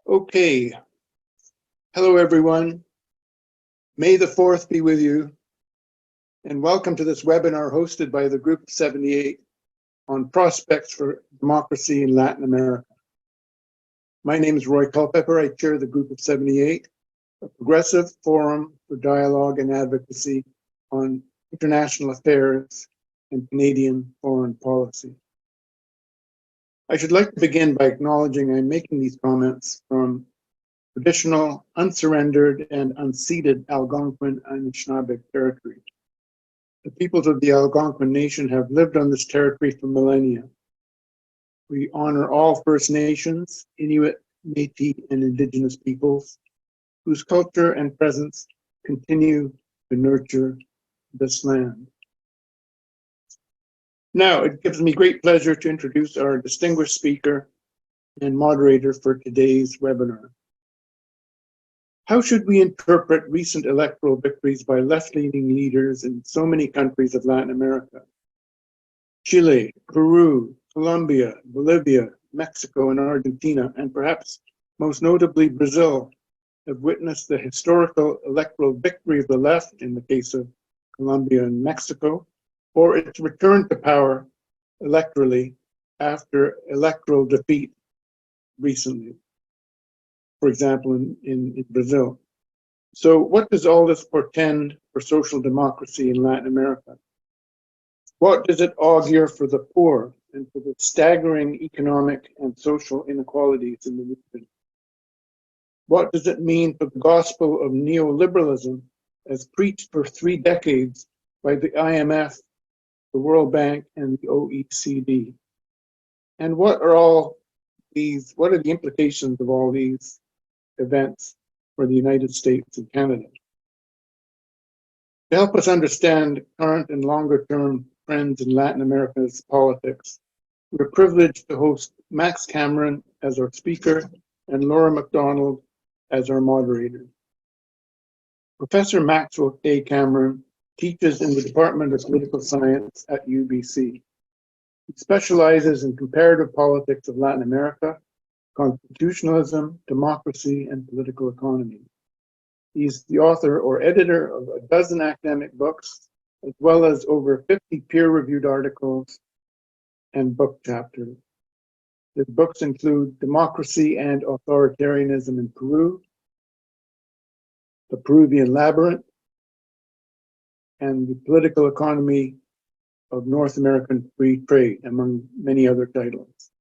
Okay. Hello, everyone. May the 4th be with you, and welcome to this webinar hosted by the Group of 78 on prospects for democracy in Latin America. My name is Roy Culpepper. I chair the Group of 78, a progressive forum for dialogue and advocacy on international affairs and Canadian foreign policy. I should like to begin by acknowledging I'm making these comments from traditional, unsurrendered, and unceded Algonquin and Anishinaabe territory. The peoples of the Algonquin Nation have lived on this territory for millennia. We honor all First Nations, Inuit, Métis, and Indigenous peoples whose culture and presence continue to nurture this land. Now, it gives me great pleasure to introduce our distinguished speaker and moderator for today's webinar. How should we interpret recent electoral victories by left-leaning leaders in so many countries of Latin America? Chile, Peru, Colombia, Bolivia, Mexico, and Argentina, and perhaps most notably Brazil, have witnessed the historical electoral victory of the left in the case of Colombia and Mexico, or its return to power electorally after electoral defeat recently, for example, in Brazil. So what does all this portend for social democracy in Latin America? What does it augur for the poor and for the staggering economic and social inequalities in the region? What does it mean for the gospel of neoliberalism as preached for 3 decades by the IMF, the World Bank, and the OECD? And what are the implications of all these events for the United States and Canada? To help us understand current and longer-term trends in Latin America's politics, we're privileged to host Max Cameron as our speaker and Laura MacDonald as our moderator. Professor Maxwell Cameron teaches in the Department of Political Science at UBC. He specializes in comparative politics of Latin America, constitutionalism, democracy, and political economy. He's the author or editor of a dozen academic books, as well as over 50 peer-reviewed articles and book chapters. His books include Democracy and Authoritarianism in Peru, The Peruvian Labyrinth, and The Political Economy of North American Free Trade, among many other titles.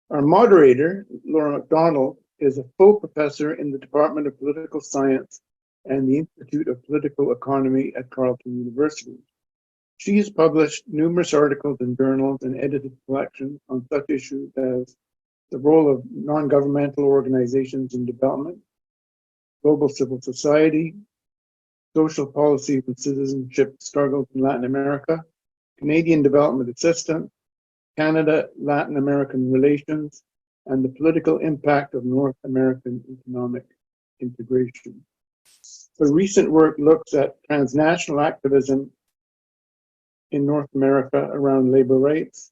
Our moderator, Laura MacDonald, is a full professor in the Department of Political Science and the Institute of Political Economy at Carleton University. She has published numerous articles in journals and edited collections on such issues as the role of non-governmental organizations in development, global civil society, social policy and citizenship struggles in Latin America, Canadian development assistance, Canada-Latin American relations, and the political impact of North American economic integration. Her recent work looks at transnational activism in North America around labor rights,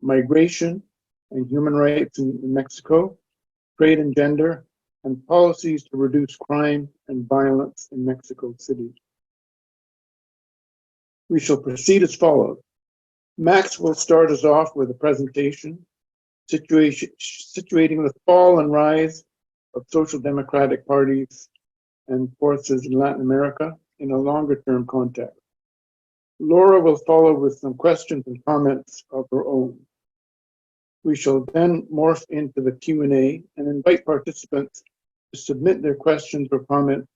migration and human rights in Mexico, trade and gender, and policies to reduce crime and violence in Mexico City. We shall proceed as follows. Max will start us off with a presentation situating the fall and rise of social democratic parties and forces in Latin America in a longer-term context. Laura will follow with some questions and comments of her own. We shall then morph into the Q&A and invite participants to submit their questions or comments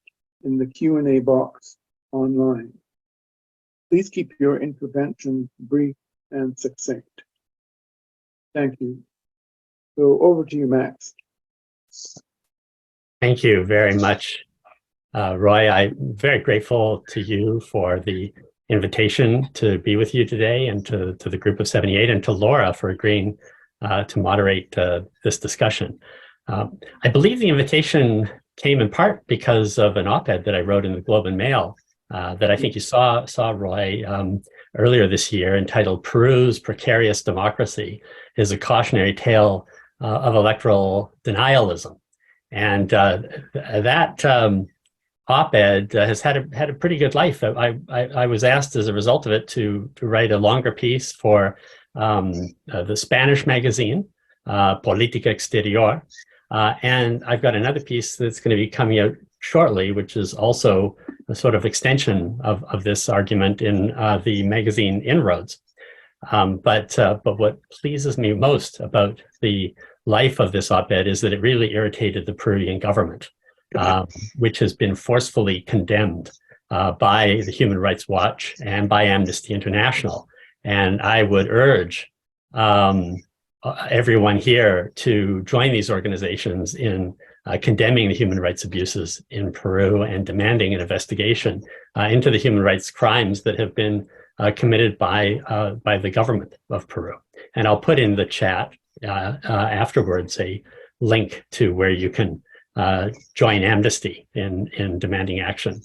in the Q&A box online. Please keep your interventions brief and succinct. Thank you. So over to you, Max. Thank you very much, Roy. I'm very grateful to you for the invitation to be with you today, and to the Group of 78, and to Laura for agreeing to moderate this discussion. I believe the invitation came in part because of an op-ed that I wrote in the Globe and Mail that I think you saw Roy, earlier this year, entitled "Peru's Precarious Democracy is a Cautionary Tale of electoral denialism. And that op-ed has had a pretty good life. I was asked as a result of it to write a longer piece for the Spanish magazine, Política Exterior. And I've got another piece that's going to be coming out shortly, which is also a sort of extension of this argument in the magazine Inroads. But what pleases me most about the life of this op-ed is that it really irritated the Peruvian government, which has been forcefully condemned by the Human Rights Watch and by Amnesty International. And I would urge everyone here to join these organizations in condemning the human rights abuses in Peru and demanding an investigation into the human rights crimes that have been committed by the government of Peru. And I'll put in the chat afterwards a link to where you can join Amnesty in demanding action.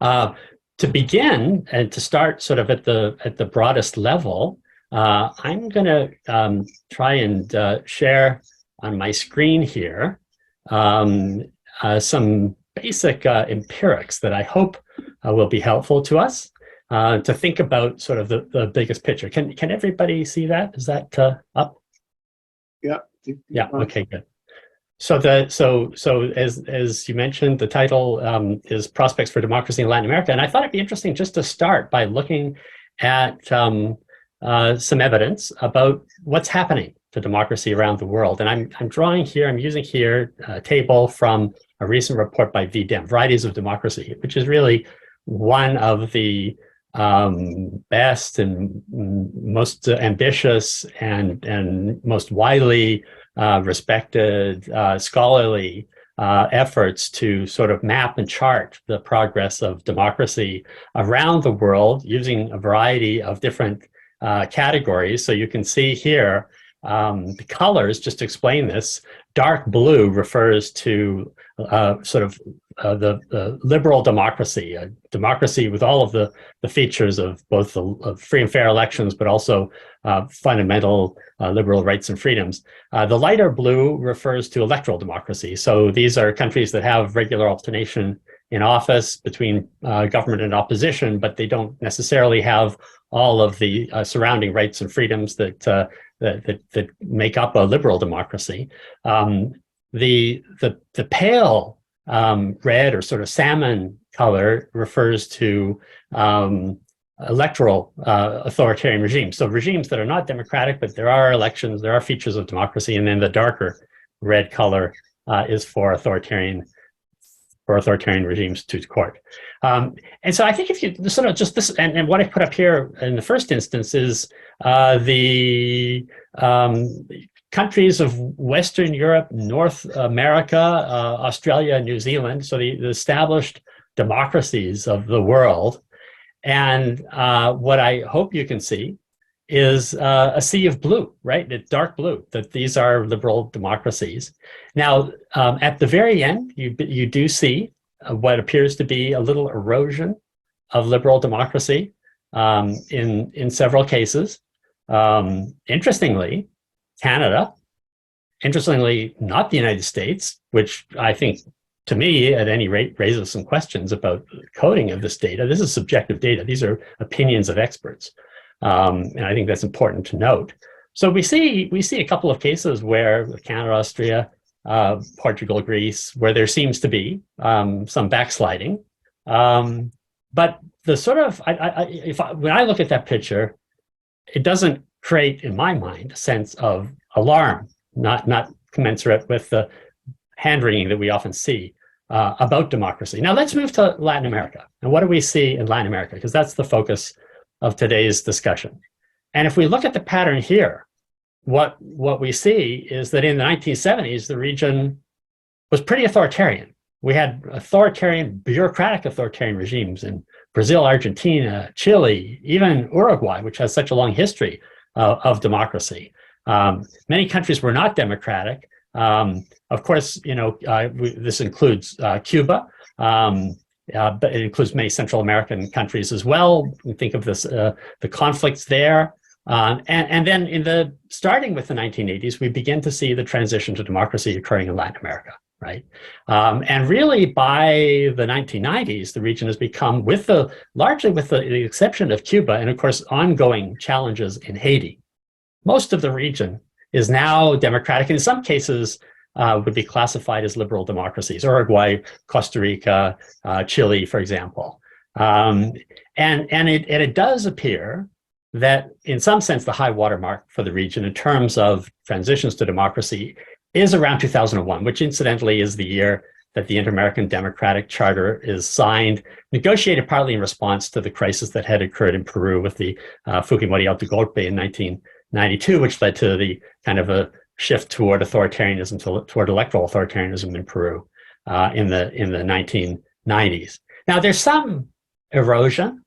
To begin and to start sort of at the broadest level, I'm going to try and share on my screen here some basic empirics that I hope will be helpful to us to think about sort of the biggest picture. Can everybody see that? Is that up? Yeah. Yeah. Okay. Good. So as you mentioned, the title is Prospects for Democracy in Latin America, and I thought it'd be interesting just to start by looking at some evidence about what's happening to democracy around the world. And I'm using here a table from a recent report by VDEM, Varieties of Democracy, which is really one of the best and most ambitious and most widely respected scholarly efforts to sort of map and chart the progress of democracy around the world using a variety of different categories. So you can see here the colors, just to explain this. Dark blue refers to sort of the liberal democracy, a democracy with all of the features of both the free and fair elections, but also fundamental liberal rights and freedoms. The lighter blue refers to electoral democracy. So these are countries that have regular alternation in office between government and opposition, but they don't necessarily have all of the surrounding rights and freedoms that make up a liberal democracy. The pale red or sort of salmon color refers to electoral authoritarian regimes. So regimes that are not democratic, but there are elections, there are features of democracy, and then the darker red color is for authoritarian regimes to court. And so I think if you sort of just this, and what I put up here in the first instance is the countries of Western Europe, North America, Australia, New Zealand, so the established democracies of the world. And what I hope you can see is a sea of blue, right? It's dark blue, that these are liberal democracies. Now, at the very end, you do see what appears to be a little erosion of liberal democracy in several cases. Interestingly, Canada, interestingly, not the United States, which I think, to me, at any rate, raises some questions about the coding of this data. This is subjective data. These are opinions of experts. And I think that's important to note. So we see a couple of cases where Canada, Austria, Portugal, Greece, where there seems to be some backsliding. But the sort of, when I look at that picture, it doesn't create, in my mind, a sense of alarm, not commensurate with the hand-wringing that we often see about democracy. Now let's move to Latin America. And what do we see in Latin America? Because that's the focus of today's discussion. And if we look at the pattern here, what we see is that in the 1970s, the region was pretty authoritarian. We had bureaucratic authoritarian regimes in Brazil, Argentina, Chile, even Uruguay, which has such a long history of democracy. Many countries were not democratic. Of course, this includes Cuba, but it includes many Central American countries as well. We think of this, the conflicts there And then starting with the 1980s, we begin to see the transition to democracy occurring in Latin America, right? And really by the 1990s, the region has become, largely with the exception of Cuba, and of course, ongoing challenges in Haiti, most of the region is now democratic, and in some cases would be classified as liberal democracies, Uruguay, Costa Rica, Chile, for example. And it does appear that in some sense, the high watermark for the region in terms of transitions to democracy is around 2001, which incidentally is the year that the Inter-American Democratic Charter is signed, negotiated partly in response to the crisis that had occurred in Peru with the Fujimori autogolpe in 1992, which led to the kind of a shift toward authoritarianism, toward electoral authoritarianism in Peru in the 1990s. Now, there's some erosion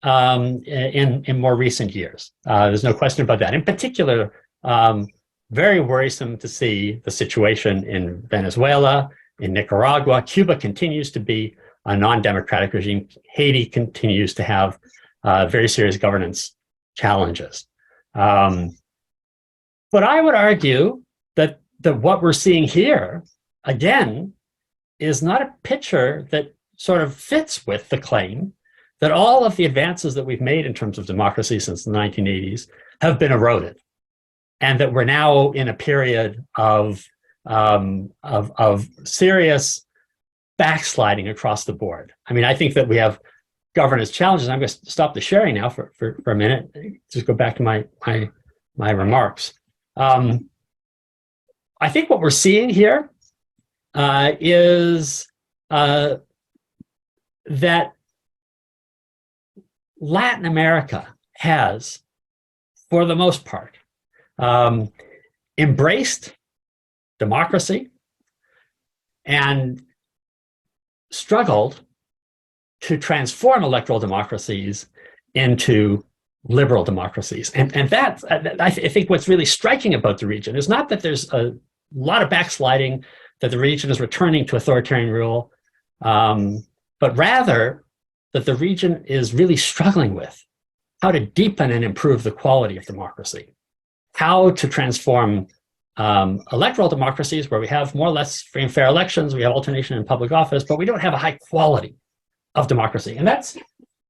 in more recent years. There's no question about that. In particular, very worrisome to see the situation in Venezuela, in Nicaragua. Cuba continues to be a non-democratic regime. Haiti continues to have very serious governance challenges. But I would argue that what we're seeing here, again, is not a picture that sort of fits with the claim that all of the advances that we've made in terms of democracy since the 1980s have been eroded, and that we're now in a period of serious backsliding across the board. I mean, I think that we have governance challenges. I'm going to stop the sharing now for a minute. Just go back to my remarks. I think what we're seeing here is that Latin America has, for the most part, embraced democracy and struggled to transform electoral democracies into liberal democracies. And that, I think what's really striking about the region is not that there's a lot of backsliding, that the region is returning to authoritarian rule, but rather that the region is really struggling with how to deepen and improve the quality of democracy, how to transform electoral democracies where we have more or less free and fair elections, we have alternation in public office, but we don't have a high quality of democracy. And that's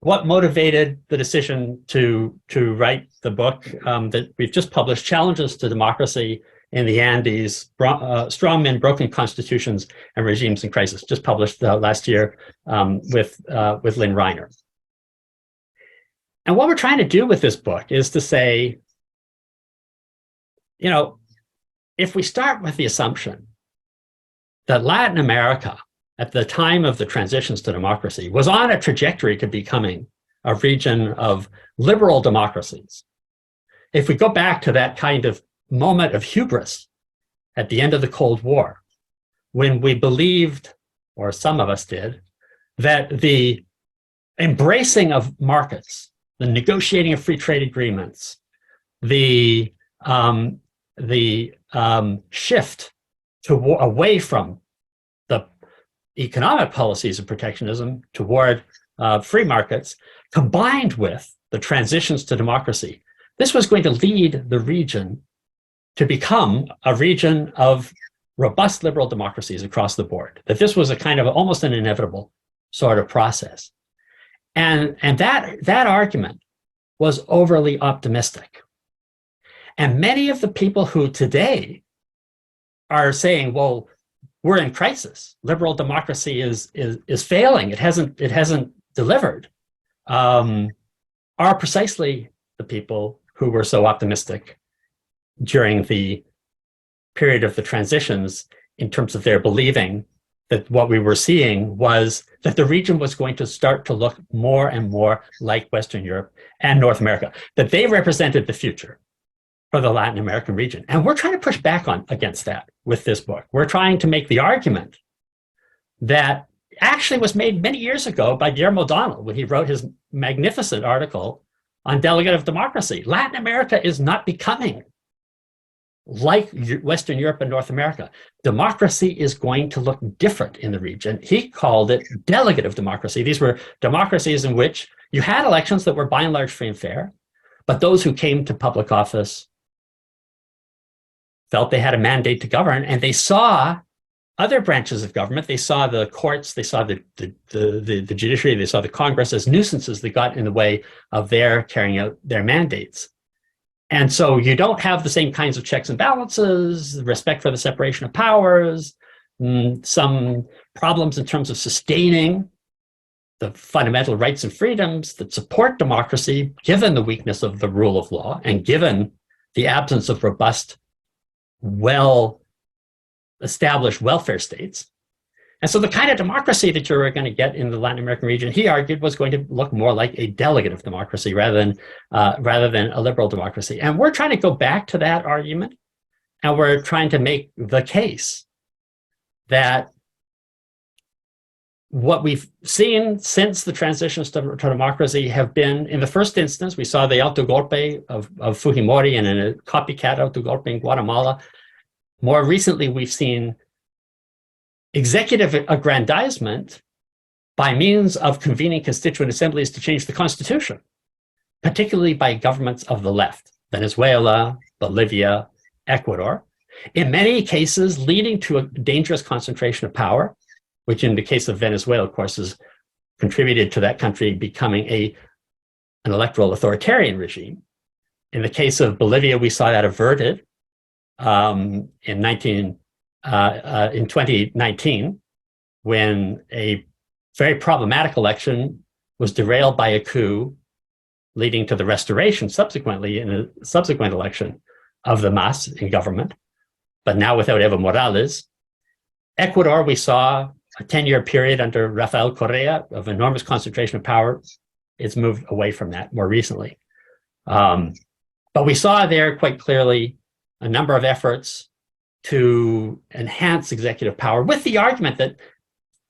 what motivated the decision to write the book that we've just published, Challenges to Democracy in the Andes, Strongmen, Broken Constitutions, and Regimes in Crisis, just published last year with Lynn Reiner. And what we're trying to do with this book is to say, you know, if we start with the assumption that Latin America, at the time of the transitions to democracy, was on a trajectory to becoming a region of liberal democracies, if we go back to that kind of moment of hubris at the end of the Cold War, when we believed, or some of us did, that the embracing of markets, the negotiating of free trade agreements, the shift away from the economic policies of protectionism toward free markets, combined with the transitions to democracy, this was going to lead the region to become a region of robust liberal democracies across the board, that this was a kind of almost an inevitable sort of process. And that argument was overly optimistic. And many of the people who today are saying, well, we're in crisis, liberal democracy is failing, it hasn't delivered, are precisely the people who were so optimistic during the period of the transitions, in terms of their believing that what we were seeing was that the region was going to start to look more and more like Western Europe and North America, that they represented the future for the Latin American region. And we're trying to push back against that with this book. We're trying to make the argument that actually was made many years ago by Guillermo O'Donnell when he wrote his magnificent article on delegative democracy. Latin America is not becoming like Western Europe and North America. Democracy is going to look different in the region. He called it delegative democracy. These were democracies in which you had elections that were by and large free and fair, But those who came to public office felt they had a mandate to govern, and they saw other branches of government. They saw the courts, they saw the judiciary, they saw the Congress as nuisances that got in the way of their carrying out their mandates. And so you don't have the same kinds of checks and balances, respect for the separation of powers, some problems in terms of sustaining the fundamental rights and freedoms that support democracy, given the weakness of the rule of law and given the absence of robust, well-established welfare states. And so the kind of democracy that you're going to get in the Latin American region, he argued, was going to look more like a delegative democracy rather than a liberal democracy. And we're trying to go back to that argument, and we're trying to make the case that what we've seen since the transitions to democracy have been, in the first instance, we saw the autogolpe of Fujimori and a copycat autogolpe in Guatemala. More recently, we've seen executive aggrandizement by means of convening constituent assemblies to change the constitution, particularly by governments of the left, Venezuela, Bolivia, Ecuador, in many cases leading to a dangerous concentration of power, which in the case of Venezuela, of course, has contributed to that country becoming an electoral authoritarian regime. In the case of Bolivia, we saw that averted in 2019, when a very problematic election was derailed by a coup, leading to the restoration subsequently in a subsequent election of the MAS in government, but now without Evo Morales. Ecuador, we saw a 10-year period under Rafael Correa of enormous concentration of power. It's moved away from that more recently. But we saw there quite clearly a number of efforts to enhance executive power with the argument that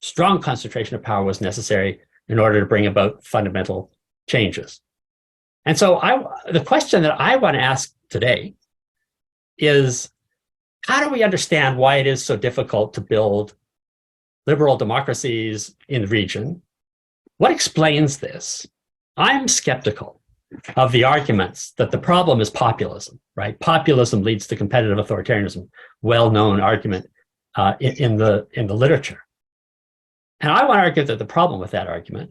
strong concentration of power was necessary in order to bring about fundamental changes. And so the question that I want to ask today is, how do we understand why it is so difficult to build liberal democracies in the region? What explains this? I'm skeptical of the arguments that the problem is populism, right? Populism leads to competitive authoritarianism, well-known argument in the literature. And I want to argue that the problem with that argument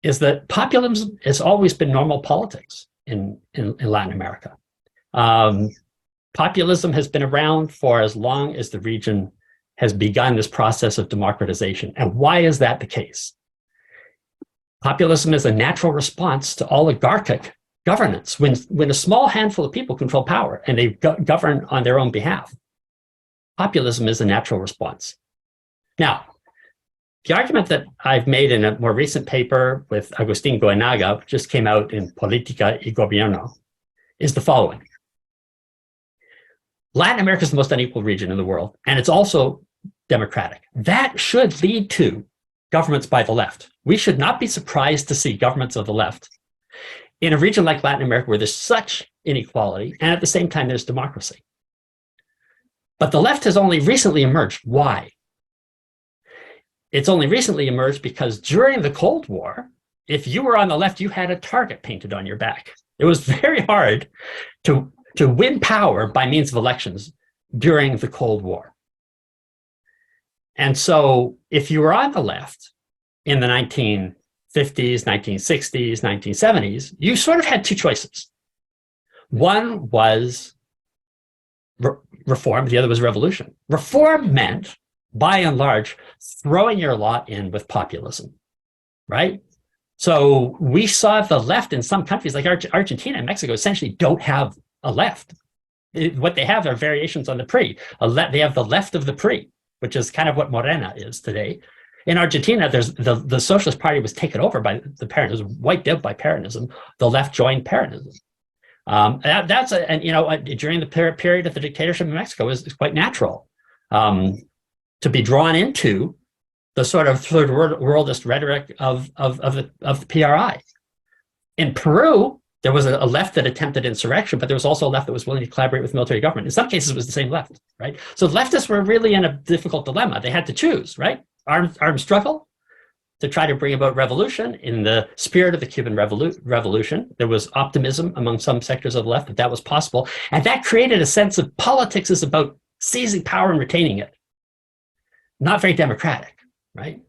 is that populism has always been normal politics in Latin America. Populism has been around for as long as the region has begun this process of democratization. And why is that the case? Populism is a natural response to oligarchic governance. When a small handful of people control power and they govern on their own behalf, populism is a natural response. Now, the argument that I've made in a more recent paper with Agustín Goenaga, which just came out in Política y Gobierno, is the following. Latin America is the most unequal region in the world, and it's also democratic. That should lead to governments by the left. We should not be surprised to see governments of the left in a region like Latin America where there's such inequality, and at the same time there's democracy. But the left has only recently emerged. Why? It's only recently emerged because during the Cold War, if you were on the left, you had a target painted on your back. It was very hard to win power by means of elections during the Cold War. And so if you were on the left in the 1950s, 1960s, 1970s, you sort of had two choices. One was reform, the other was revolution. Reform meant, by and large, throwing your lot in with populism, right? So we saw the left in some countries like Argentina and Mexico essentially don't have a left. What they have are variations on the PRI. They have the left of the PRI, which is kind of what Morena is today. In Argentina, there's the Socialist Party was taken over by the Peronism, wiped out by Peronism. The left joined Peronism. During the period of the dictatorship in Mexico is quite natural to be drawn into the sort of third worldist rhetoric of the PRI. In Peru, there was a left that attempted insurrection, but there was also a left that was willing to collaborate with military government. In some cases, it was the same left, right? So leftists were really in a difficult dilemma. They had to choose, right? Armed struggle to try to bring about revolution in the spirit of the Cuban Revolution. There was optimism among some sectors of the left that that was possible. And that created a sense of politics is about seizing power and retaining it. Not very democratic, right?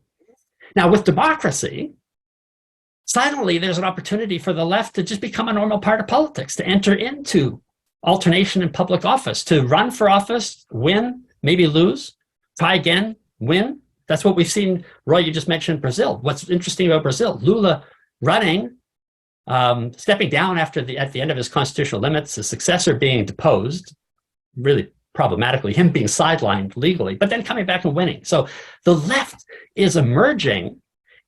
Now, with democracy, suddenly there's an opportunity for the left to just become a normal part of politics, to enter into alternation in public office, to run for office, win, maybe lose, try again, win. That's what we've seen. Roy, you just mentioned Brazil. What's interesting about Brazil, Lula running, stepping down at the end of his constitutional limits, his successor being deposed, really problematically, him being sidelined legally, but then coming back and winning. So the left is emerging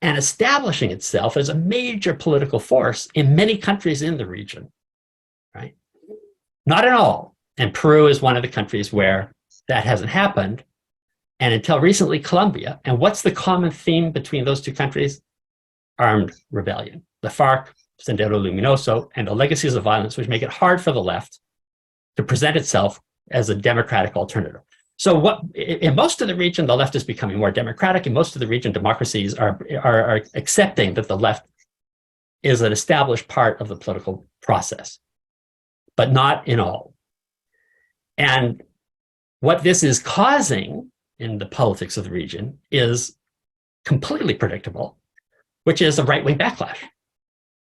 and establishing itself as a major political force in many countries in the region, right? Not in all. And Peru is one of the countries where that hasn't happened. And until recently, Colombia. And what's the common theme between those two countries? Armed rebellion. The FARC, Sendero Luminoso, and the legacies of violence, which make it hard for the left to present itself as a democratic alternative. So in most of the region, the left is becoming more democratic. In most of the region, democracies are accepting that the left is an established part of the political process, but not in all. And what this is causing in the politics of the region is completely predictable, which is a right-wing backlash.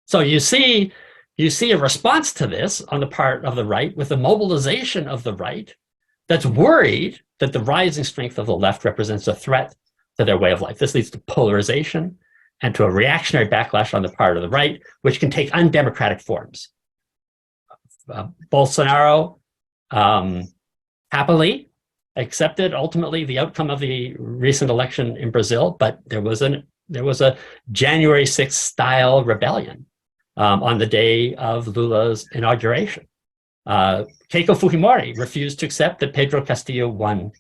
So you see a response to this on the part of the right with the mobilization of the right that's worried that the rising strength of the left represents a threat to their way of life. This leads to polarization and to a reactionary backlash on the part of the right, which can take undemocratic forms. Bolsonaro happily accepted ultimately the outcome of the recent election in Brazil, but there was a January 6th style rebellion on the day of Lula's inauguration. Keiko Fujimori refused to accept that Pedro Castillo won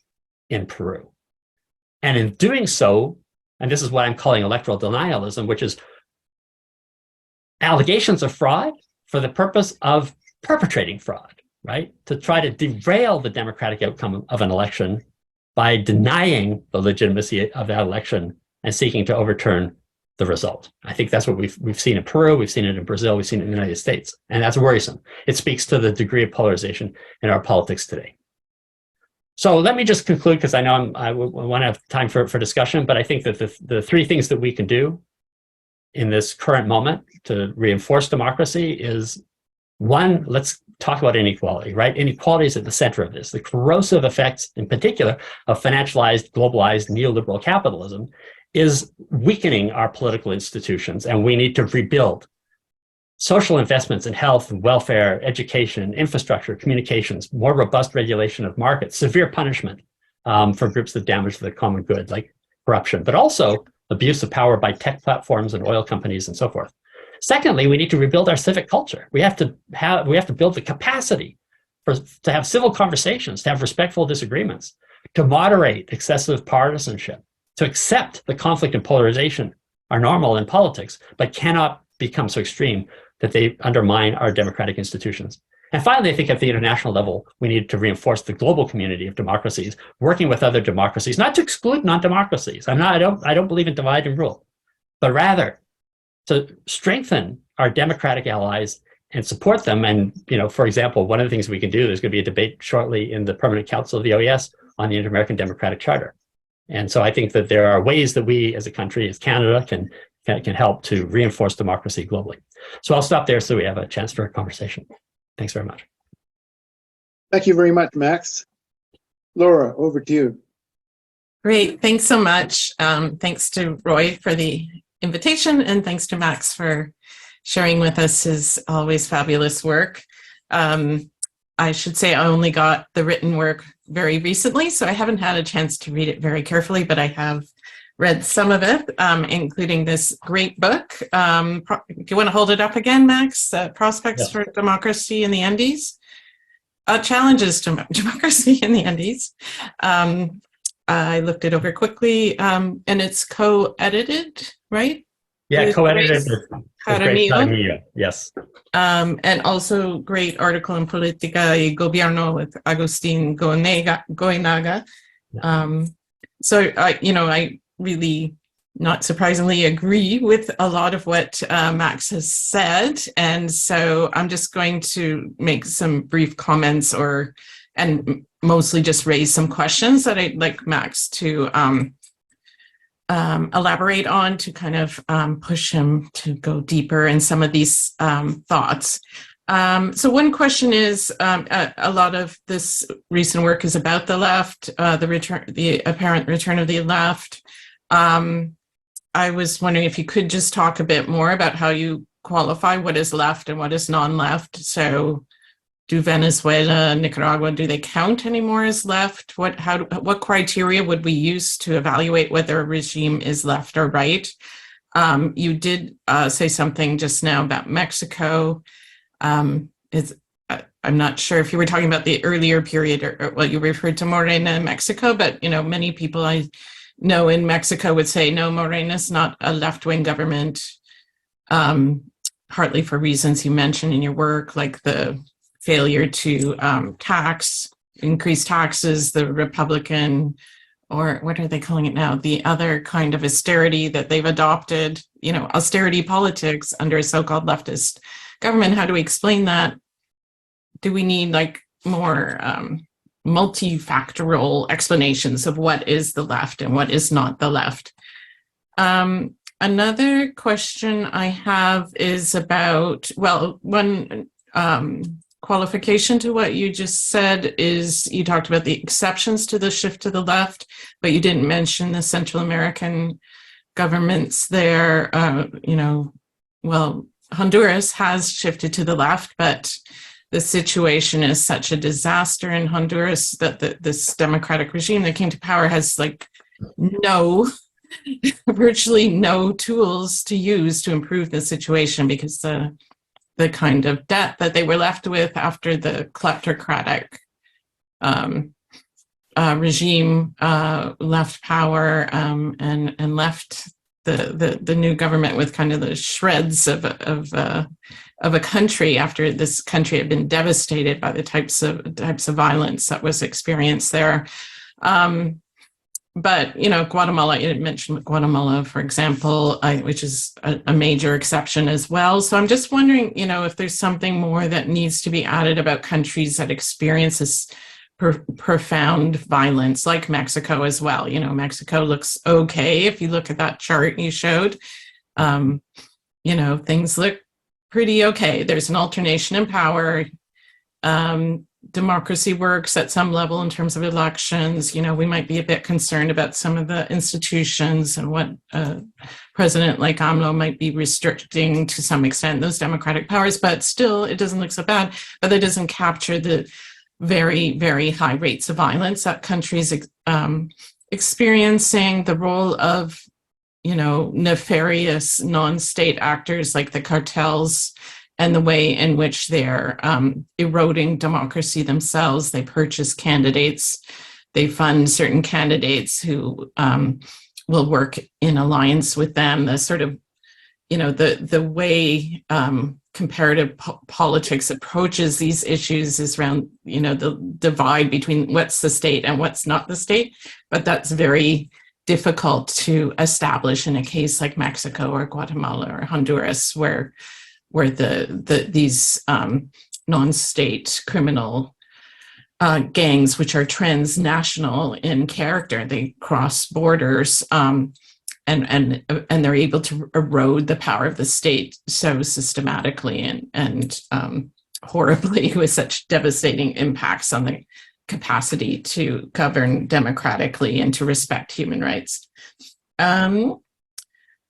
in Peru. And in doing so, and this is what I'm calling electoral denialism, which is allegations of fraud for the purpose of perpetrating fraud, right? To try to derail the democratic outcome of an election by denying the legitimacy of that election and seeking to overturn the result. I think that's what we've seen in Peru, we've seen it in Brazil, we've seen it in the United States, and that's worrisome. It speaks to the degree of polarization in our politics today. So let me just conclude, because I know I want to have time for discussion, but I think that the three things that we can do in this current moment to reinforce democracy is, one, let's talk about inequality, right? Inequality is at the center of this. The corrosive effects, in particular, of financialized, globalized, neoliberal capitalism is weakening our political institutions, and we need to rebuild social investments in health, welfare, education, infrastructure, communications, more robust regulation of markets, severe punishment for groups that damage the common good, like corruption, but also abuse of power by tech platforms and oil companies and so forth. Secondly, we need to rebuild our civic culture. We have to build the capacity to have civil conversations, to have respectful disagreements, to moderate excessive partisanship, to accept the conflict and polarization are normal in politics, but cannot become so extreme that they undermine our democratic institutions. And finally, I think at the international level, we need to reinforce the global community of democracies, working with other democracies, not to exclude non-democracies. I don't believe in divide and rule, but rather to strengthen our democratic allies and support them. And, for example, one of the things we can do, there's going to be a debate shortly in the Permanent Council of the OES on the Inter-American Democratic Charter. And so I think that there are ways that we as a country, as Canada, can help to reinforce democracy globally. So I'll stop there so we have a chance for a conversation. Thanks very much. Thank you very much, Max. Laura, over to you. Great. Thanks so much. Thanks to Roy for the invitation, and thanks to Max for sharing with us his always fabulous work. I should say I only got the written work very recently, so I haven't had a chance to read it very carefully, but I have read some of it, including this great book. Do you want to hold it up again, Max? Prospects for Democracy in the Andes? Challenges to Democracy in the Andes. I looked it over quickly, and it's co-edited, right? Yeah, with co-edited with Grace Jaramillo. Yes. And also great article in Política y Gobierno with Agustín Goinaga. So I really not surprisingly, agree with a lot of what Max has said. And so I'm just going to make some brief comments and mostly just raise some questions that I'd like Max to elaborate on to kind of push him to go deeper in some of these thoughts. So one question is, a lot of this recent work is about the left, the apparent return of the left. I was wondering if you could just talk a bit more about how you qualify what is left and what is non-left. So do Venezuela, Nicaragua, do they count anymore as left? What criteria would we use to evaluate whether a regime is left or right? You did say something just now about Mexico. I'm not sure if you were talking about the earlier period or well, you referred to Morena in Mexico, but many people I know in Mexico would say, no, Morena's not a left-wing government, partly for reasons you mentioned in your work, like the failure to increase taxes, the Republican, or what are they calling it now? The other kind of austerity that they've adopted, austerity politics under a so-called leftist government. How do we explain that? Do we need more multifactorial explanations of what is the left and what is not the left? Another question I have is about, one qualification to what you just said is you talked about the exceptions to the shift to the left, but you didn't mention the Central American governments there. Honduras has shifted to the left, but the situation is such a disaster in Honduras that this democratic regime that came to power has virtually no tools to use to improve the situation, because the kind of debt that they were left with after the kleptocratic regime left power and left the new government with kind of the shreds of a country after this country had been devastated by the types of violence that was experienced there. But Guatemala, you mentioned Guatemala, for example, which is a major exception as well. So I'm just wondering, if there's something more that needs to be added about countries that experience this profound violence, like Mexico as well. Mexico looks okay if you look at that chart you showed. Things look pretty okay. There's an alternation in power. Democracy works at some level in terms of elections. We might be a bit concerned about some of the institutions and what a president like AMLO might be restricting to some extent those democratic powers, but still it doesn't look so bad. But that doesn't capture the very, very high rates of violence that countries experiencing, the role of nefarious non-state actors like the cartels, and the way in which they're eroding democracy themselves. They purchase candidates, they fund certain candidates who will work in alliance with them. The sort of, the way comparative politics approaches these issues is around, the divide between what's the state and what's not the state. But that's very difficult to establish in a case like Mexico or Guatemala or Honduras, where these non-state criminal gangs, which are transnational in character, they cross borders, and they're able to erode the power of the state so systematically and horribly, with such devastating impacts on the capacity to govern democratically and to respect human rights.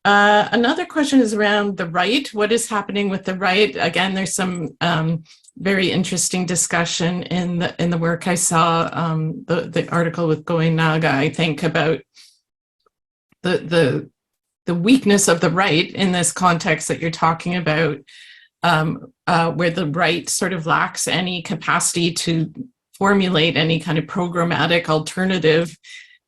Another question is around the right. What is happening with the right? Again, there's some very interesting discussion in the work I saw, the article with Goinaga, I think, about the weakness of the right in this context that you're talking about, where the right sort of lacks any capacity to formulate any kind of programmatic alternative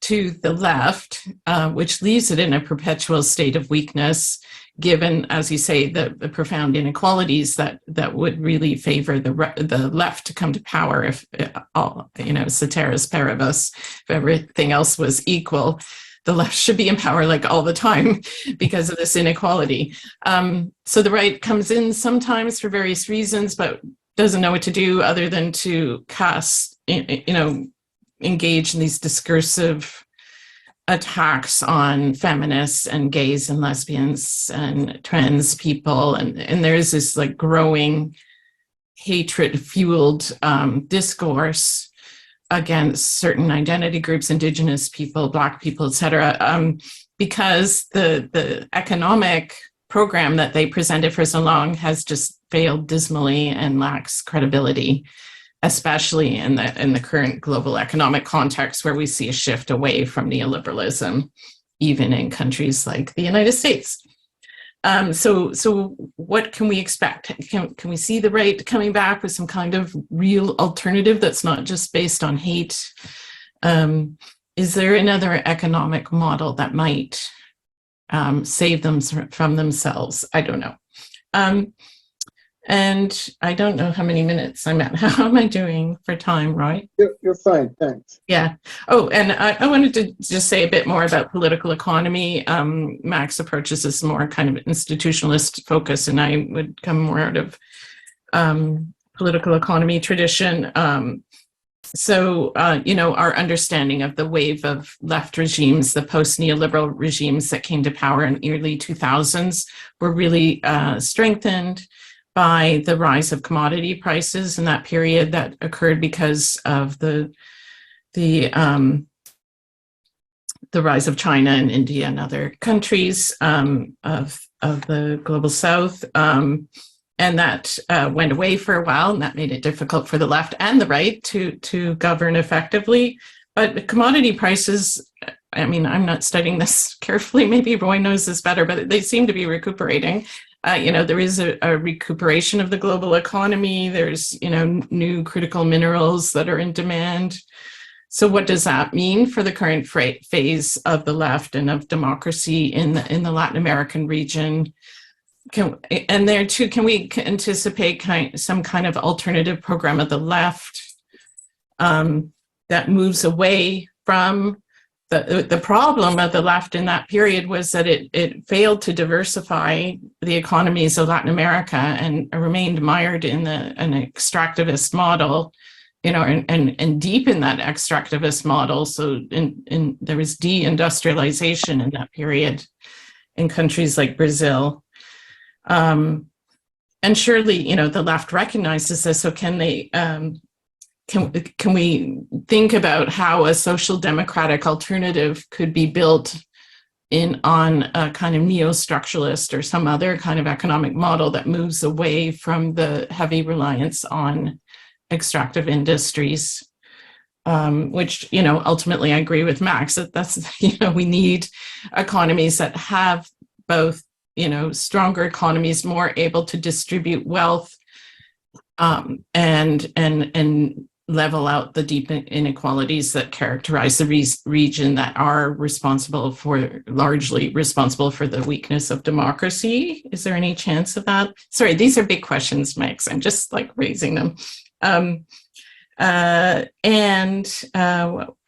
to the left, which leaves it in a perpetual state of weakness, given, as you say, the profound inequalities that would really favor the left to come to power if all, ceteris paribus, if everything else was equal. the left should be in power like all the time because of this inequality. So the right comes in sometimes for various reasons, but doesn't know what to do other than to engage in these discursive attacks on feminists and gays and lesbians and trans people. And there's this like growing hatred fueled discourse against certain identity groups, Indigenous people, Black people, et cetera, because the economic program that they presented for so long has just failed dismally and lacks credibility, especially in the current global economic context where we see a shift away from neoliberalism, even in countries like the United States. So what can we expect? Can we see the right coming back with some kind of real alternative that's not just based on hate? Is there another economic model that might save them from themselves? I don't know. And I don't know how many minutes I'm at. How am I doing for time, Roy? You're fine, thanks. Yeah. Oh, and I wanted to just say a bit more about political economy. Max approaches this more kind of institutionalist focus, and I would come more out of political economy tradition. Our understanding of the wave of left regimes, the post-neoliberal regimes that came to power in the early 2000s, were really strengthened by the rise of commodity prices in that period that occurred because of the rise of China and India and other countries of the global south. And that went away for a while, and that made it difficult for the left and the right to govern effectively. But commodity prices, I mean, I'm not studying this carefully. Maybe Roy knows this better, but they seem to be recuperating. There is a recuperation of the global economy. There's, new critical minerals that are in demand. So what does that mean for the current phase of the left and of democracy in the Latin American region? And there too, can we anticipate some kind of alternative program of the left that moves away from the problem of the left in that period was that it failed to diversify the economies of Latin America and remained mired in an extractivist model, and deep in that extractivist model. So there was deindustrialization in that period in countries like Brazil. And surely, the left recognizes this. So can they? Can we think about how a social democratic alternative could be built on a kind of neo-structuralist or some other kind of economic model that moves away from the heavy reliance on extractive industries, which, ultimately I agree with Max that's, we need economies that have both, stronger economies, more able to distribute wealth, and level out the deep inequalities that characterize the region that are largely responsible for the weakness of democracy. Is there any chance of that? Sorry, these are big questions, Max. I'm just raising them. I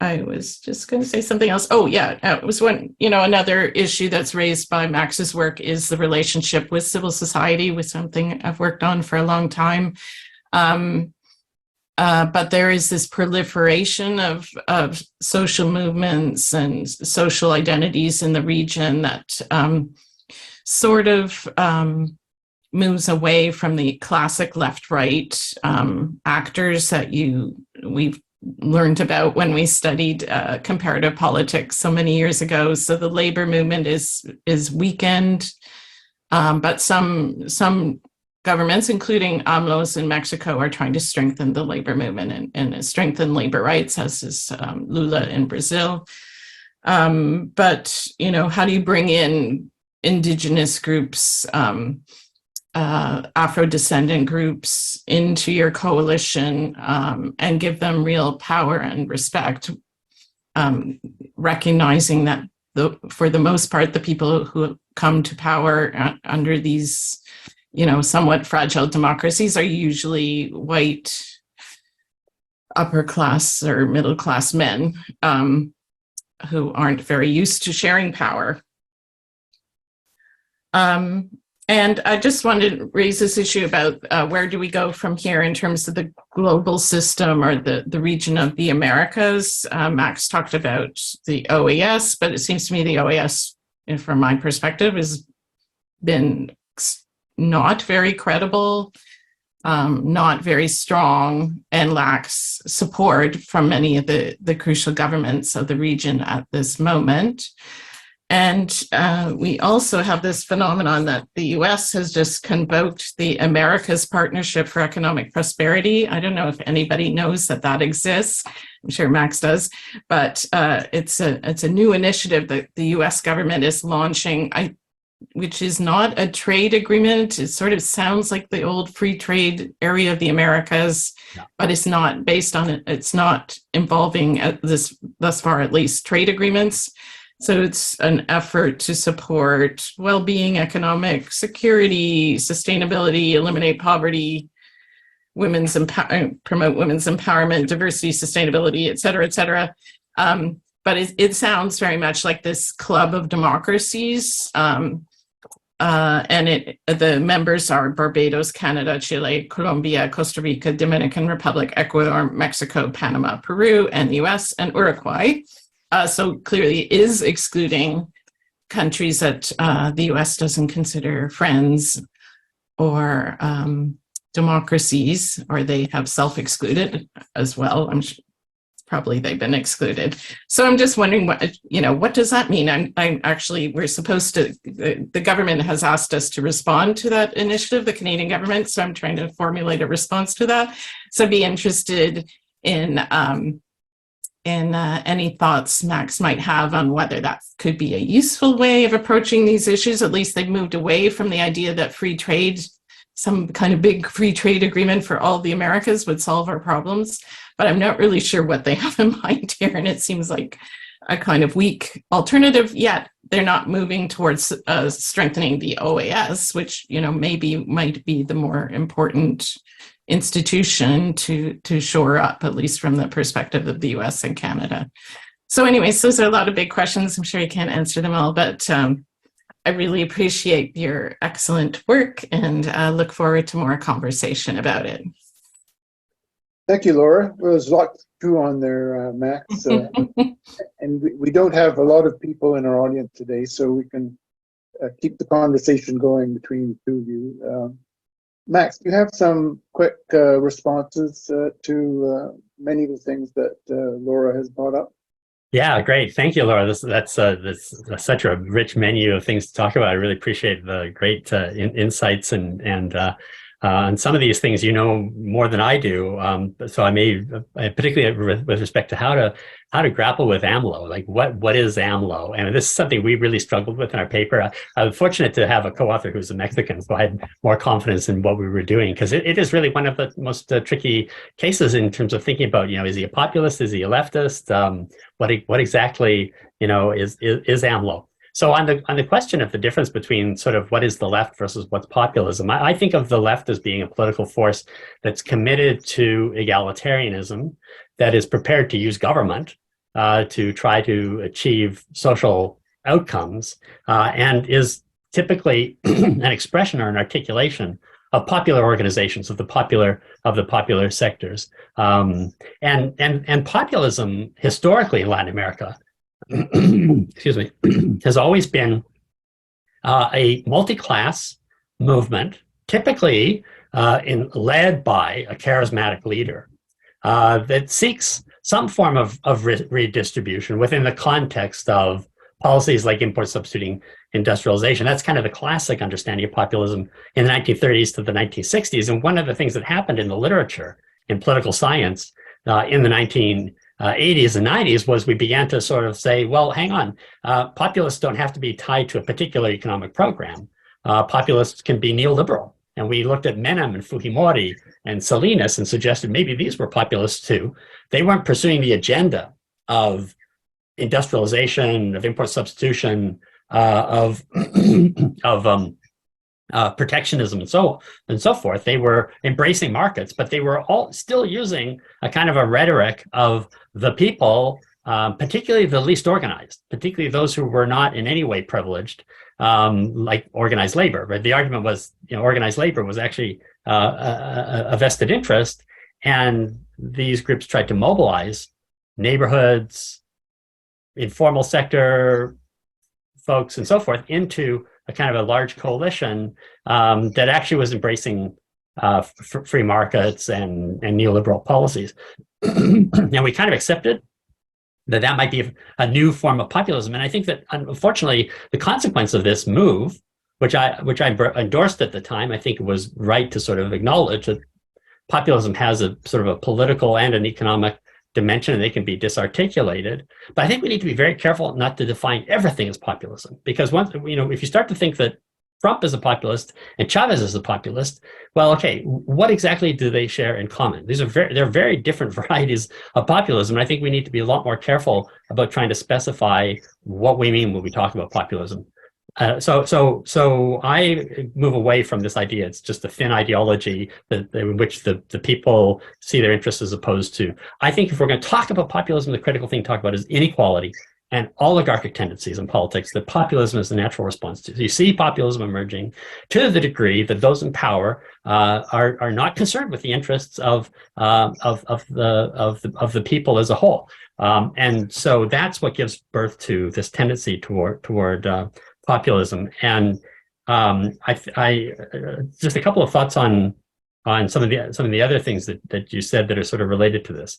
was just going to say something else. Oh, yeah, it was another issue that's raised by Max's work is the relationship with civil society, with something I've worked on for a long time. But there is this proliferation of social movements and social identities in the region that sort of moves away from the classic left-right actors that we've learned about when we studied comparative politics so many years ago. So the labor movement is weakened, but some governments, including AMLO's in Mexico, are trying to strengthen the labor movement and strengthen labor rights, as is Lula in Brazil. But, how do you bring in indigenous groups, Afro-descendant groups into your coalition and give them real power and respect, recognizing that for the most part, the people who come to power under these somewhat fragile democracies are usually white, upper class or middle class men. who aren't very used to sharing power. And I just wanted to raise this issue about where do we go from here in terms of the global system or the region of the Americas. Max talked about the OAS, but it seems to me the OAS, from my perspective, has been not very credible, not very strong, and lacks support from many of the crucial governments of the region at this moment. And we also have this phenomenon that the US has just convoked the Americas Partnership for Economic Prosperity. I don't know if anybody knows that that exists. I'm sure Max does, but it's a new initiative that the US government is launching, which is not a trade agreement. It sort of sounds like the old free trade area of the Americas, but it's not based on it. It's not involving thus far, at least, trade agreements. So it's an effort to support well-being, economic security, sustainability, eliminate poverty, promote women's empowerment, diversity, sustainability, et cetera, et cetera. But it sounds very much like this club of democracies. And the members are Barbados, Canada, Chile, Colombia, Costa Rica, Dominican Republic, Ecuador, Mexico, Panama, Peru, and the US and Uruguay. So clearly is excluding countries that the US doesn't consider friends or democracies, or they have self-excluded as well. I'm sure probably they've been excluded. So I'm just wondering, what does that mean? We're supposed to, the government has asked us to respond to that initiative, the Canadian government. So I'm trying to formulate a response to that. So I'd be interested in any thoughts Max might have on whether that could be a useful way of approaching these issues. At least they've moved away from the idea that free trade, some kind of big free trade agreement for all the Americas would solve our problems. But I'm not really sure what they have in mind here. And it seems like a kind of weak alternative, yet they're not moving towards strengthening the OAS, which, might be the more important institution to shore up, at least from the perspective of the US and Canada. So anyways, those are a lot of big questions. I'm sure you can't answer them all, but I really appreciate your excellent work and look forward to more conversation about it. Thank you, Laura. Well, there's a lot to chew on there, Max. And we don't have a lot of people in our audience today, so we can keep the conversation going between the two of you. Max, do you have some quick responses to many of the things that Laura has brought up? Yeah, great. Thank you, Laura. That's such a rich menu of things to talk about. I really appreciate the great insights and some of these things more than I do. So I may, particularly with respect to how to grapple with AMLO, like what is AMLO? And this is something we really struggled with in our paper. I was fortunate to have a co-author who's a Mexican, so I had more confidence in what we were doing, because it is really one of the most tricky cases in terms of thinking about, is he a populist? Is he a leftist? What exactly, is AMLO? So on the question of the difference between sort of what is the left versus what's populism, I think of the left as being a political force that's committed to egalitarianism, that is prepared to use government to try to achieve social outcomes, and is typically an expression or an articulation of popular organizations, of the popular sectors, and populism historically in Latin America, excuse me, has always been a multi-class movement, typically led by a charismatic leader that seeks some form of redistribution within the context of policies like import substituting industrialization. That's kind of the classic understanding of populism in the 1930s to the 1960s. And one of the things that happened in the literature in political science in the 1980s and 90s was we began to sort of say, well, hang on, populists don't have to be tied to a particular economic program. Populists can be neoliberal. And we looked at Menem and Fujimori and Salinas and suggested maybe these were populists too. They weren't pursuing the agenda of industrialization, of import substitution, of protectionism and so forth. They were embracing markets, but they were all still using a kind of a rhetoric of the people particularly the least organized, particularly those who were not in any way privileged, like organized labor. Right? The argument was, organized labor was actually a vested interest, and these groups tried to mobilize neighborhoods, informal sector folks, and so forth into a kind of a large coalition that actually was embracing free markets and neoliberal policies. And we kind of accepted that might be a new form of populism. And I think that, unfortunately, the consequence of this move, which I endorsed at the time, I think it was right to sort of acknowledge that populism has a sort of a political and an economic dimension, and they can be disarticulated. But I think we need to be very careful not to define everything as populism, because once, if you start to think that Trump is a populist and Chavez is a populist, well, okay, what exactly do they share in common? They're very different varieties of populism. And I think we need to be a lot more careful about trying to specify what we mean when we talk about populism. So I move away from this idea. It's just a thin ideology in which the people see their interests as opposed to. I think if we're going to talk about populism, the critical thing to talk about is inequality and oligarchic tendencies in politics that populism is the natural response to. So you see populism emerging to the degree that those in power are not concerned with the interests of the people as a whole, and so that's what gives birth to this tendency toward populism. And I just a couple of thoughts on some of the other things that you said that are sort of related to this.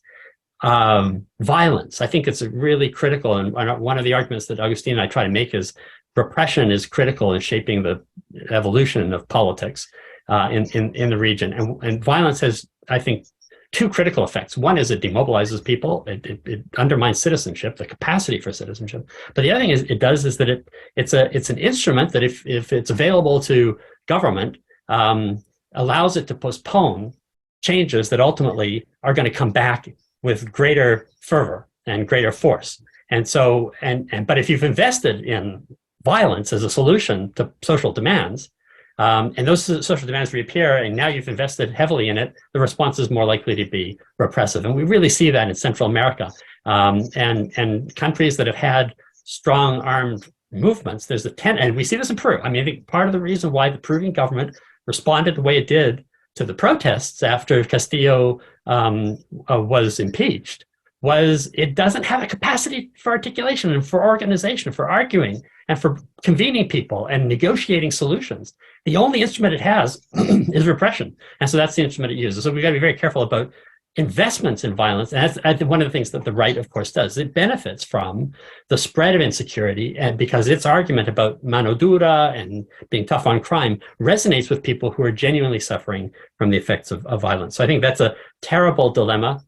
Violence, I think it's really critical, and one of the arguments that Augustine and I try to make is repression is critical in shaping the evolution of politics in the region. And violence has, I think, two critical effects. One is it demobilizes people, it undermines citizenship, the capacity for citizenship. But the other thing it does is that it's an instrument that if it's available to government, allows it to postpone changes that ultimately are going to come back with greater fervor and greater force. And so, but if you've invested in violence as a solution to social demands, and those social demands reappear, and now you've invested heavily in it, the response is more likely to be repressive. And we really see that in Central America. And countries that have had strong armed movements, and we see this in Peru. I mean, I think part of the reason why the Peruvian government responded the way it did to the protests after Castillo was impeached was it doesn't have a capacity for articulation and for organization, for arguing and for convening people and negotiating solutions. The only instrument it has is repression. And so that's the instrument it uses. So we've got to be very careful about investments in violence. And that's one of the things that the right, of course, does. It benefits from the spread of insecurity, and because its argument about mano dura and being tough on crime resonates with people who are genuinely suffering from the effects of violence. So I think that's a terrible dilemma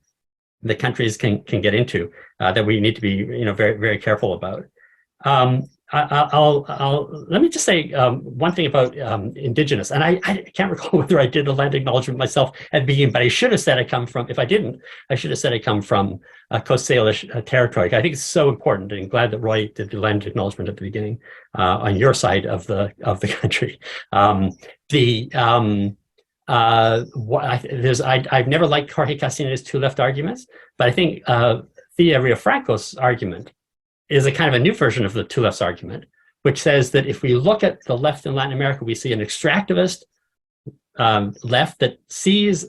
that countries can get into that we need to be very, very careful about. Let me just say one thing about indigenous, and I can't recall whether I did the land acknowledgement myself at the beginning, but I should have said I come from, if I didn't, I should have said I come from Coast Salish territory. I think it's so important, and I'm glad that Roy did the land acknowledgement at the beginning on your side of the country. I've never liked Jorge Castaneda's two left arguments, but I think Thea Riofranco's argument is a kind of a new version of the two lefts argument, which says that if we look at the left in Latin America, we see an extractivist left that sees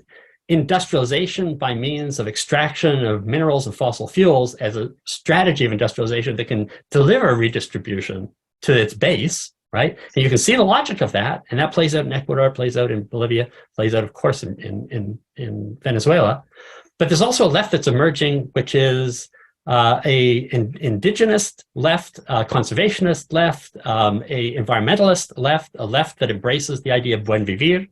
industrialization by means of extraction of minerals and fossil fuels as a strategy of industrialization that can deliver redistribution to its base, right? And you can see the logic of that, and that plays out in Ecuador, plays out in Bolivia, plays out, of course, in Venezuela. But there's also a left that's emerging, which is a indigenous left, conservationist left, a environmentalist left, a left that embraces the idea of buen vivir,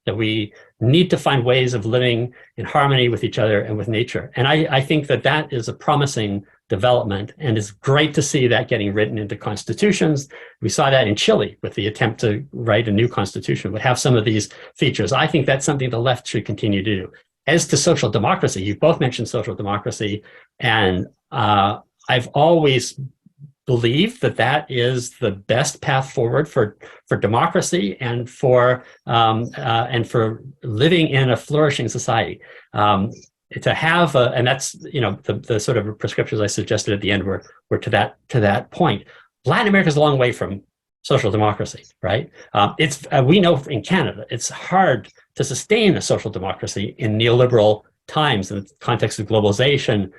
that we need to find ways of living in harmony with each other and with nature. And I think that is a promising development, and it's great to see that getting written into constitutions. We saw that in Chile with the attempt to write a new constitution would have some of these features. I think that's something the left should continue to do. As to social democracy, you both mentioned social democracy, and I've always believed that is the best path forward for democracy and for living in a flourishing society. to have and that's, the sort of prescriptions I suggested at the end were to that point. Latin America is a long way from social democracy, right? We know in Canada, it's hard to sustain a social democracy in neoliberal times in the context of globalization,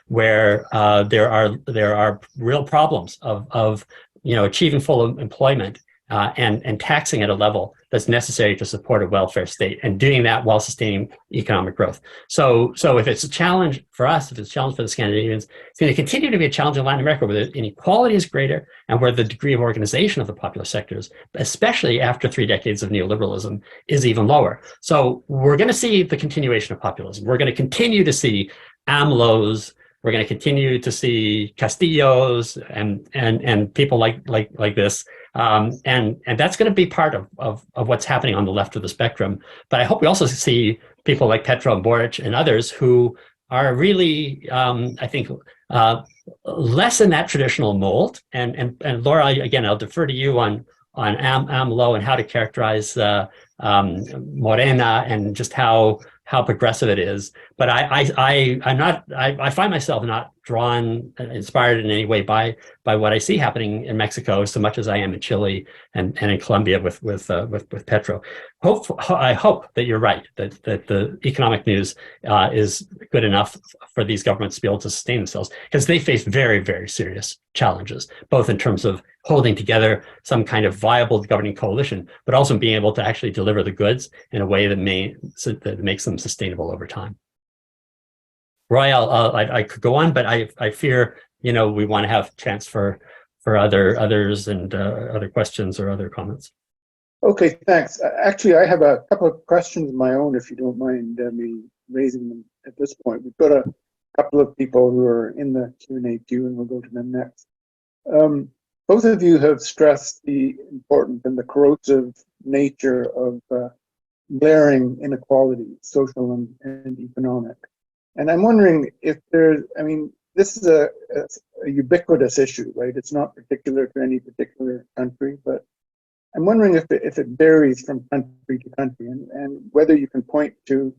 where there are real problems of achieving full employment and taxing at a level that's necessary to support a welfare state, and doing that while sustaining economic growth. So if it's a challenge for us, if it's a challenge for the Scandinavians, it's going to continue to be a challenge in Latin America, where the inequality is greater and where the degree of organization of the popular sectors, especially after 3 decades of neoliberalism, is even lower. So we're going to see the continuation of populism. We're going to continue to see AMLOs. We're going to continue to see Castillos and people like this. And that's going to be part of what's happening on the left of the spectrum. But I hope we also see people like Petro and Boric and others who are really, I think, less in that traditional mold. And Laura, again, I'll defer to you on AMLO and how to characterize Morena and just how progressive it is. But I find myself not inspired in any way by what I see happening in Mexico so much as I am in Chile and in Colombia with Petro. I hope that you're right, that the economic news is good enough for these governments to be able to sustain themselves, because they face very, very serious challenges, both in terms of holding together some kind of viable governing coalition, but also being able to actually deliver the goods in a way that makes them sustainable over time. Roy, I could go on, but I fear we want to have a chance for others and other questions or other comments. Okay, thanks. Actually, I have a couple of questions of my own, if you don't mind me raising them at this point. We've got a couple of people who are in the Q&A queue, and we'll go to them next. Both of you have stressed the important and the corrosive nature of glaring inequality, social and economic. And I'm wondering if this is a ubiquitous issue, right? It's not particular to any particular country, but I'm wondering if it varies from country to country, and whether you can point to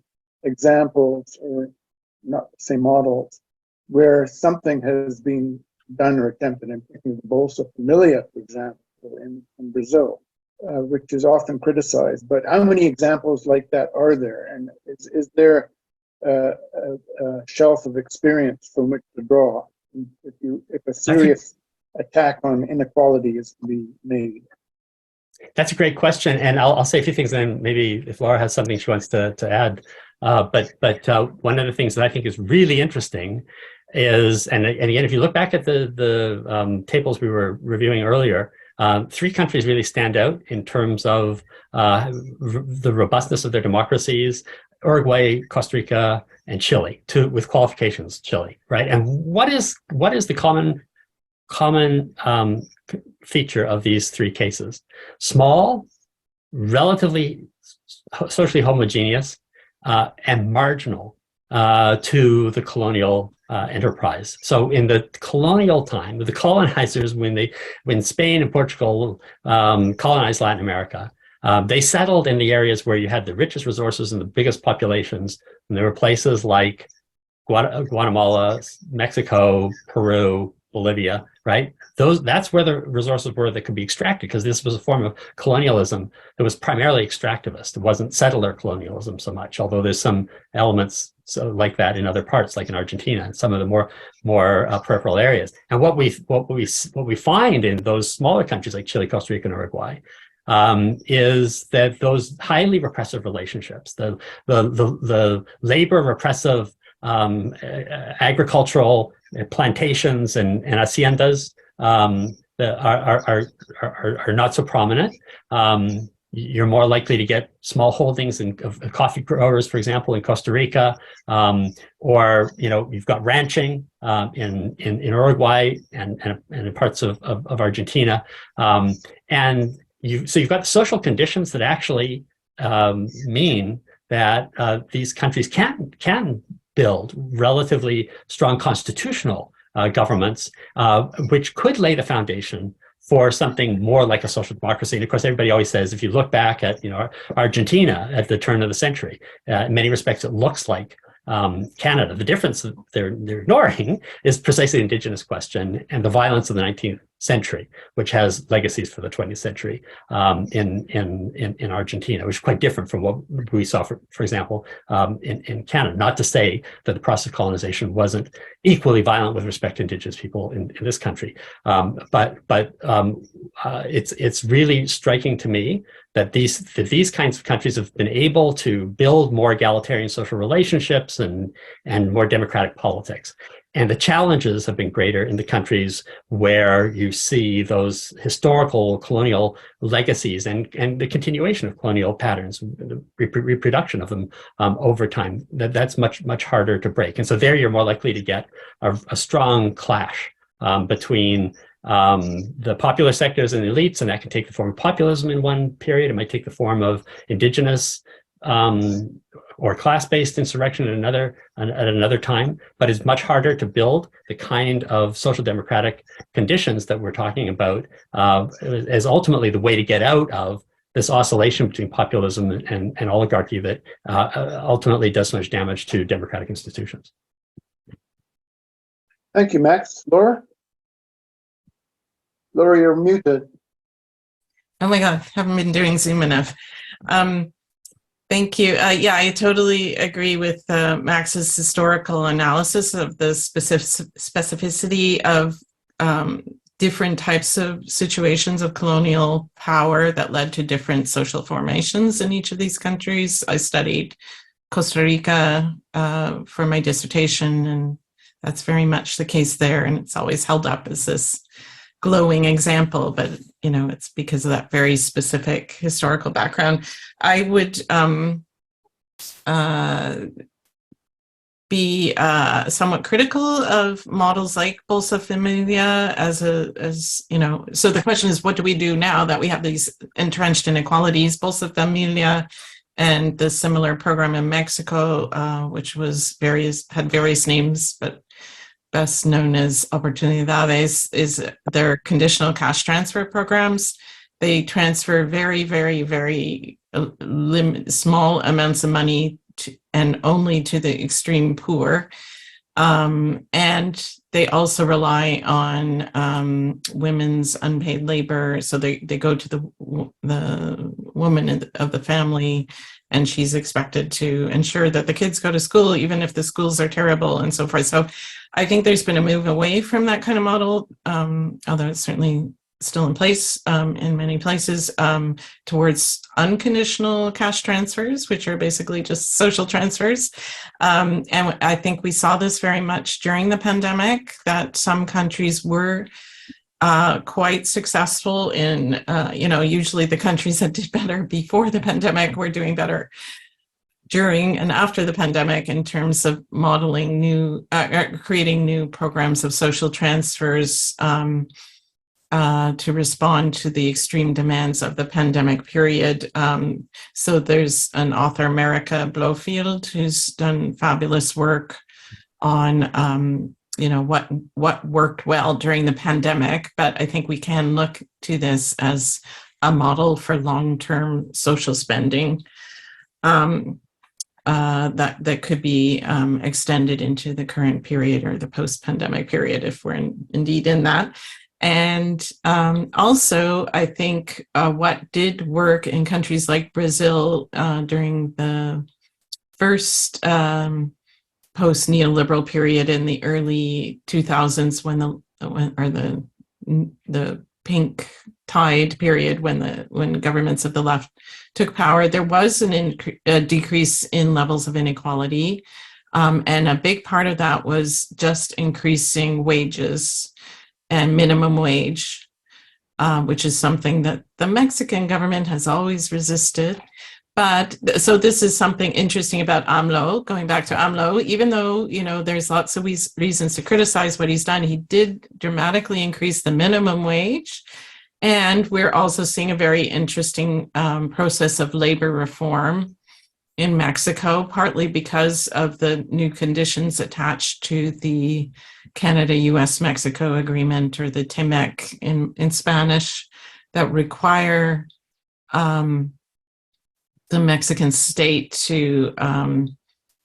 examples, or not to say models, where something has been done or attempted. I'm thinking of the Bolsa Familia, for example, in Brazil, which is often criticized. But how many examples like that are there? And is there a shelf of experience from which to draw if a serious attack on inequality is to be made? That's a great question, and I'll say a few things, and then maybe if Laura has something she wants to add. But one of the things that I think is really interesting is, and again, if you look back at the tables we were reviewing earlier, 3 countries really stand out in terms of the robustness of their democracies: Uruguay, Costa Rica, and Chile, with qualifications, Chile, right? And what is the common feature of these 3 cases? Small, relatively socially homogeneous, and marginal to the colonial enterprise. So in the colonial time, the colonizers, when Spain and Portugal colonized Latin America, they settled in the areas where you had the richest resources and the biggest populations. And there were places like Guatemala, Mexico, Peru, Bolivia, right? That's where the resources were that could be extracted, because this was a form of colonialism that was primarily extractivist. It wasn't settler colonialism so much, although there's some elements like that in other parts, like in Argentina and some of the more peripheral areas. And what we find in those smaller countries like Chile, Costa Rica, and Uruguay is that those highly repressive relationships, the labor repressive agricultural plantations and haciendas are not so prominent. You're more likely to get small holdings of coffee growers, for example, in Costa Rica, or you've got ranching in Uruguay and in parts of Argentina, and you've got social conditions that actually mean that these countries can build relatively strong constitutional governments, which could lay the foundation for something more like a social democracy. And of course, everybody always says, if you look back at Argentina at the turn of the century, in many respects, it looks like Canada. The difference that they're ignoring is precisely the Indigenous question and the violence of the 19th century, which has legacies for the 20th century in Argentina, which is quite different from what we saw, for example, in Canada. Not to say that the process of colonization wasn't equally violent with respect to Indigenous people in this country, but it's really striking to me that these kinds of countries have been able to build more egalitarian social relationships and more democratic politics. And the challenges have been greater in the countries where you see those historical colonial legacies and the continuation of colonial patterns, the reproduction of them over time. That's much harder to break. And so there you're more likely to get a strong clash between the popular sectors and the elites, and that can take the form of populism in one period. It might take the form of indigenous or class-based insurrection at another time, but it's much harder to build the kind of social democratic conditions that we're talking about as ultimately the way to get out of this oscillation between populism and oligarchy that ultimately does so much damage to democratic institutions. Thank you, Max. Laura? Laura, you're muted. Oh my God, haven't been doing Zoom enough. Thank you. Yeah, I totally agree with Max's historical analysis of the specificity of different types of situations of colonial power that led to different social formations in each of these countries. I studied Costa Rica for my dissertation, and that's very much the case there. And it's always held up as this glowing example, but it's because of that very specific historical background. I would be somewhat critical of models like Bolsa Familia so the question is, what do we do now that we have these entrenched inequalities? Bolsa Familia and the similar program in Mexico, which had various names, but best known as Oportunidades, is their conditional cash transfer programs. They transfer very, very, very small amounts of money and only to the extreme poor. And they also rely on women's unpaid labor. So they go to the woman of the family, and she's expected to ensure that the kids go to school, even if the schools are terrible and so forth. So I think there's been a move away from that kind of model, although it's certainly still in place in many places, towards unconditional cash transfers, which are basically just social transfers. And I think we saw this very much during the pandemic, that some countries were quite successful in, usually the countries that did better before the pandemic were doing better during and after the pandemic in terms of modeling creating new programs of social transfers to respond to the extreme demands of the pandemic period. So there's an author, America Blofield, who's done fabulous work on what worked well during the pandemic. But I think we can look to this as a model for long-term social spending that could be extended into the current period or the post-pandemic period, if we're indeed in that. And also, I think what did work in countries like Brazil during the first post-neoliberal period in the early 2000s, when the pink tide period, when governments of the left took power, there was a decrease in levels of inequality, and a big part of that was just increasing wages and minimum wage, which is something that the Mexican government has always resisted. But so this is something interesting about AMLO, going back to AMLO, even though, there's lots of reasons to criticize what he's done, he did dramatically increase the minimum wage. And we're also seeing a very interesting process of labor reform in Mexico, partly because of the new conditions attached to the Canada-US-Mexico agreement, or the TEMEC in Spanish, that require the Mexican state to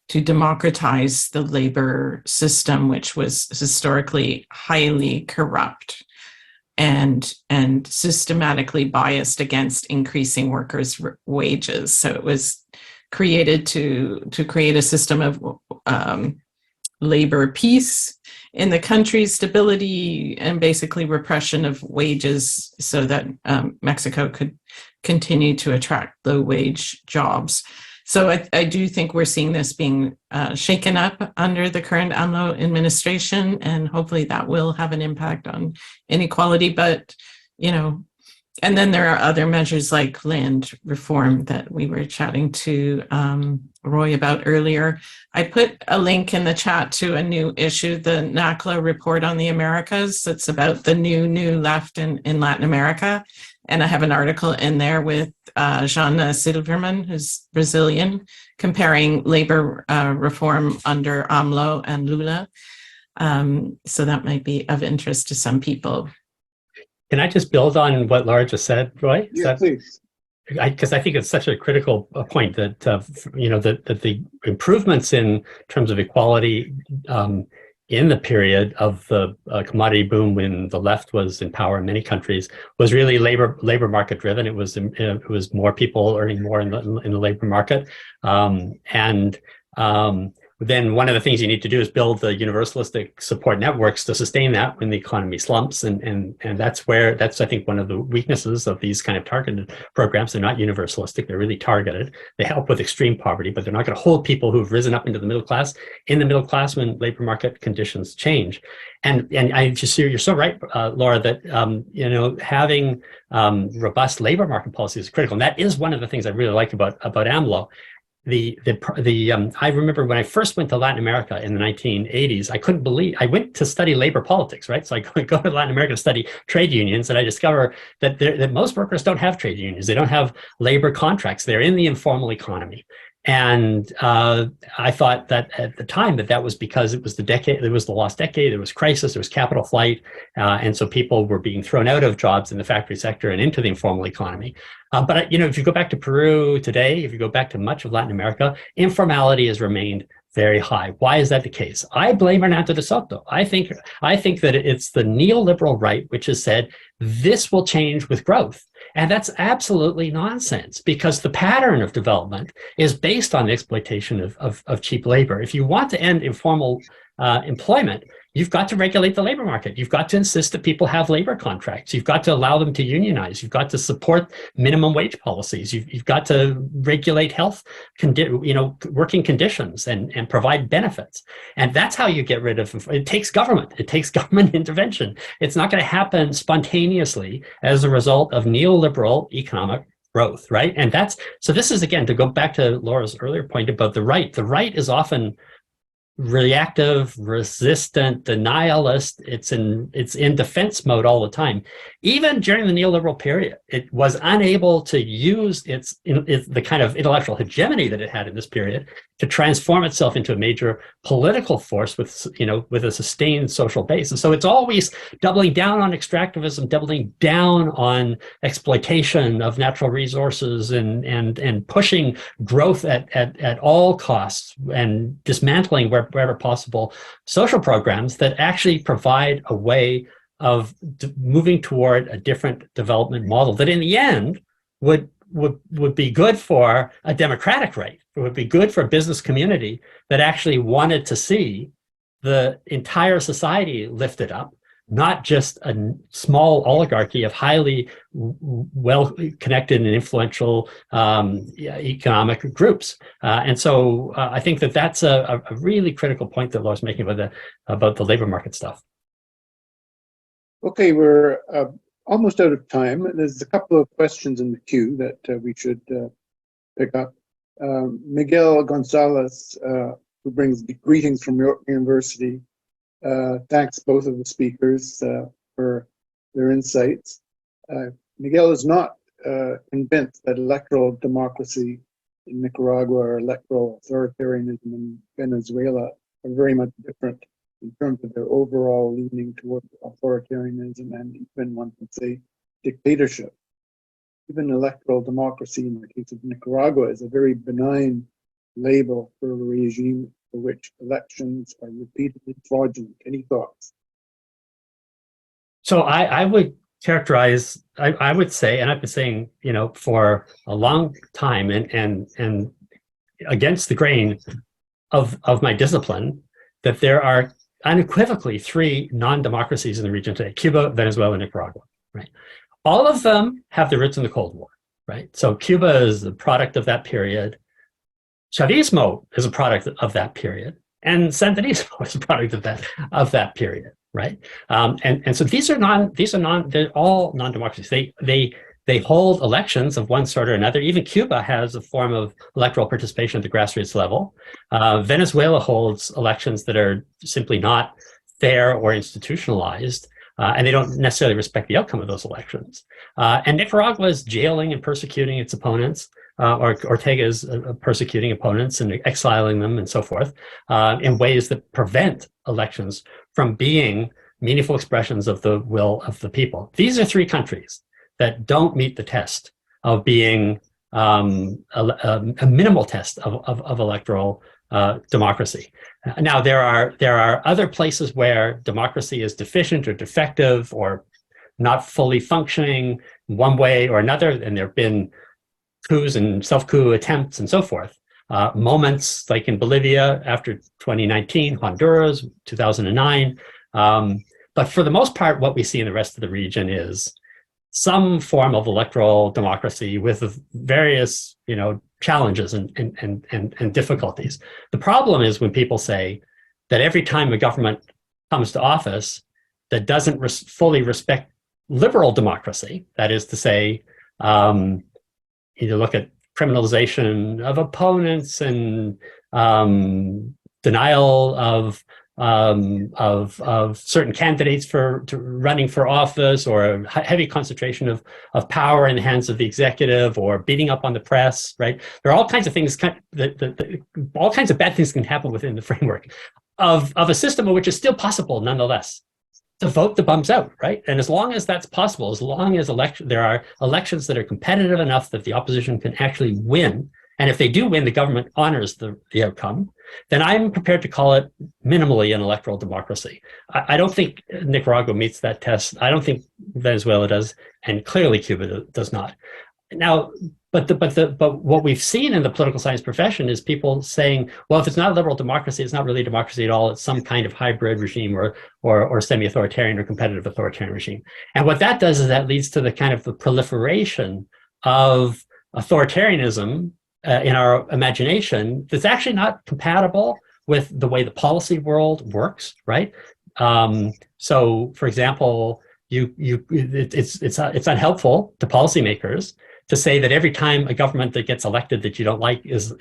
democratize the labor system, which was historically highly corrupt and systematically biased against increasing workers' wages. So it was created to create a system of labor peace in the country, stability, and basically repression of wages so that Mexico could continue to attract low-wage jobs. So I do think we're seeing this being shaken up under the current AMLO administration, and hopefully that will have an impact on inequality. But, you know, and then there are other measures like land reform that we were chatting to Roy about earlier. I put a link in the chat to a new issue, the NACLA report on the Americas. It's about the new left in Latin America. And I have an article in there with Jana Silverman, who's Brazilian, comparing labor reform under AMLO and Lula. So that might be of interest to some people. Can I just build on what Laura just said, Roy? Yeah, please. Because I think it's such a critical point that, you know, that the improvements in terms of equality in the period of the commodity boom when the left was in power in many countries was really labor market driven. It was more people earning more in the labor market, then one of the things you need to do is build the universalistic support networks to sustain that when the economy slumps, and that's I think one of the weaknesses of these kind of targeted programs. They're not universalistic; they're really targeted. They help with extreme poverty, but they're not going to hold people who've risen up into the middle class in the middle class when labor market conditions change. And I just you're so right, Laura, that you know, having robust labor market policy is critical, and that is one of the things I really like about AMLO. I remember when I first went to Latin America in the 1980s, I couldn't believe, I went to study labor politics, right? So I could go to Latin America to study trade unions, and I discover that most workers don't have trade unions. They don't have labor contracts. They're in the informal economy. And I thought that at the time that was because it was the lost decade, there was crisis, there was capital flight, and so people were being thrown out of jobs in the factory sector and into the informal economy. But you know, if you go back to Peru today, if you go back to much of Latin America, informality has remained very high. Why is that the case? I blame Hernando de Soto. I think that it's the neoliberal right which has said this will change with growth. And that's absolutely nonsense, because the pattern of development is based on the exploitation of cheap labor. If you want to end informal employment, you've got to regulate the labor market. You've got to insist that people have labor contracts. You've got to allow them to unionize. You've got to support minimum wage policies. You've got to regulate health, working conditions and provide benefits. And that's how you get rid of it. It takes government intervention. It's not going to happen spontaneously as a result of neoliberal economic growth, right? And so this is, again, to go back to Laura's earlier point about the right. The right is often reactive, resistant, denialist. It's in defense mode all the time. Even during the neoliberal period, it was unable to use the kind of intellectual hegemony that it had in this period to transform itself into a major political force with a sustained social base. And so it's always doubling down on extractivism, doubling down on exploitation of natural resources, and pushing growth at all costs, and dismantling wherever possible social programs that actually provide a way of moving toward a different development model that in the end would be good for a democratic right. It would be good for a business community that actually wanted to see the entire society lifted up, not just a small oligarchy of highly well-connected and influential economic groups. And so I think that's a really critical point that Laura's making about the labor market stuff. Okay, we're almost out of time. There's a couple of questions in the queue that we should pick up. Miguel Gonzalez, who brings greetings from York University, thanks both of the speakers for their insights. Miguel is not convinced that electoral democracy in Nicaragua or electoral authoritarianism in Venezuela are very much different in terms of their overall leaning towards authoritarianism and even, one could say, dictatorship. Even electoral democracy in the case of Nicaragua is a very benign label for a regime for which elections are repeatedly fraudulent. Any thoughts? So I would characterize, I would say, and I've been saying, for a long time, and against the grain of my discipline, that there are unequivocally three non-democracies in the region today: Cuba, Venezuela, and Nicaragua. Right? All of them have their roots in the Cold War. Right? So Cuba is the product of that period. Chavismo is a product of that period, and Sandinismo is a product of that period. Right? And so they're all non-democracies. They hold elections of one sort or another. Even Cuba has a form of electoral participation at the grassroots level. Venezuela holds elections that are simply not fair or institutionalized, and they don't necessarily respect the outcome of those elections. And Nicaragua is jailing and persecuting its opponents, or Ortega is persecuting opponents and exiling them and so forth, in ways that prevent elections from being meaningful expressions of the will of the people. These are three countries that don't meet the test of being a minimal test of electoral democracy. Now, there are other places where democracy is deficient or defective or not fully functioning one way or another, and there have been coups and self-coup attempts and so forth. Moments like in Bolivia after 2019, Honduras, 2009. But for the most part, what we see in the rest of the region is some form of electoral democracy with various, challenges and difficulties. The problem is when people say that every time a government comes to office that doesn't fully respect liberal democracy, that is to say, you look at criminalization of opponents and denial of certain candidates for running for office, or a heavy concentration of power in the hands of the executive, or beating up on the press. Right? There are all kinds of things. All kinds of bad things can happen within the framework of a system in which it's still possible, nonetheless, to vote the bums out, right? And as long as that's possible, as long as there are elections that are competitive enough that the opposition can actually win, and if they do win, the government honors the outcome, then I'm prepared to call it minimally an electoral democracy. I don't think Nicaragua meets that test. I don't think Venezuela does, and clearly Cuba does not. Now, but what we've seen in the political science profession is people saying, well, if it's not a liberal democracy, it's not really a democracy at all. It's some kind of hybrid regime or semi-authoritarian or competitive authoritarian regime. And what that does is that leads to the kind of the proliferation of authoritarianism in our imagination that's actually not compatible with the way the policy world works, right? So, for example, it's unhelpful to policymakers to say that every time a government that gets elected that you don't like is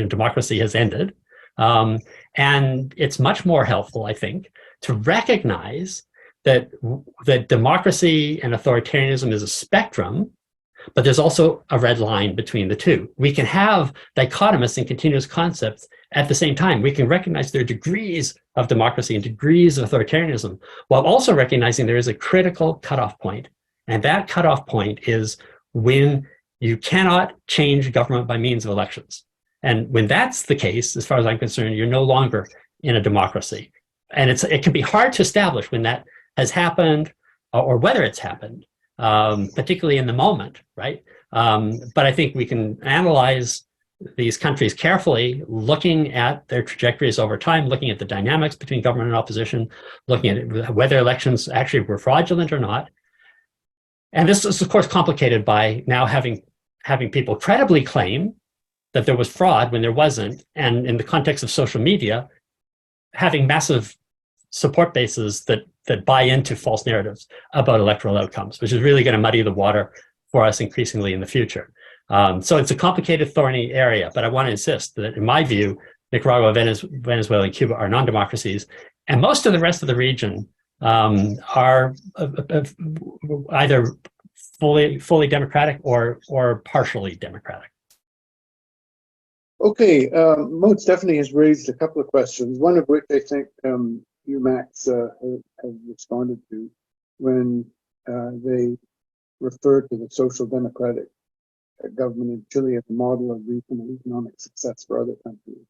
democracy has ended. And it's much more helpful, I think, to recognize that democracy and authoritarianism is a spectrum, but there's also a red line between the two. We can have dichotomous and continuous concepts at the same time. We can recognize there are degrees of democracy and degrees of authoritarianism, while also recognizing there is a critical cutoff point. And that cutoff point is when you cannot change government by means of elections. And when that's the case, as far as I'm concerned, you're no longer in a democracy. And it can be hard to establish when that has happened or whether it's happened, particularly in the moment, right? But I think we can analyze these countries carefully, looking at their trajectories over time, looking at the dynamics between government and opposition, looking at whether elections actually were fraudulent or not. And this is, of course, complicated by now having people credibly claim that there was fraud when there wasn't, and in the context of social media, having massive support bases that buy into false narratives about electoral outcomes, which is really going to muddy the water for us increasingly in the future. So it's a complicated, thorny area, but I want to insist that, in my view, Nicaragua, Venezuela, and Cuba are non-democracies, and most of the rest of the region are either fully democratic or partially democratic. Okay, Mo Stephanie has raised a couple of questions, one of which I think you, Max, have responded to when they refer to the social democratic government in Chile as a model of regional economic success for other countries?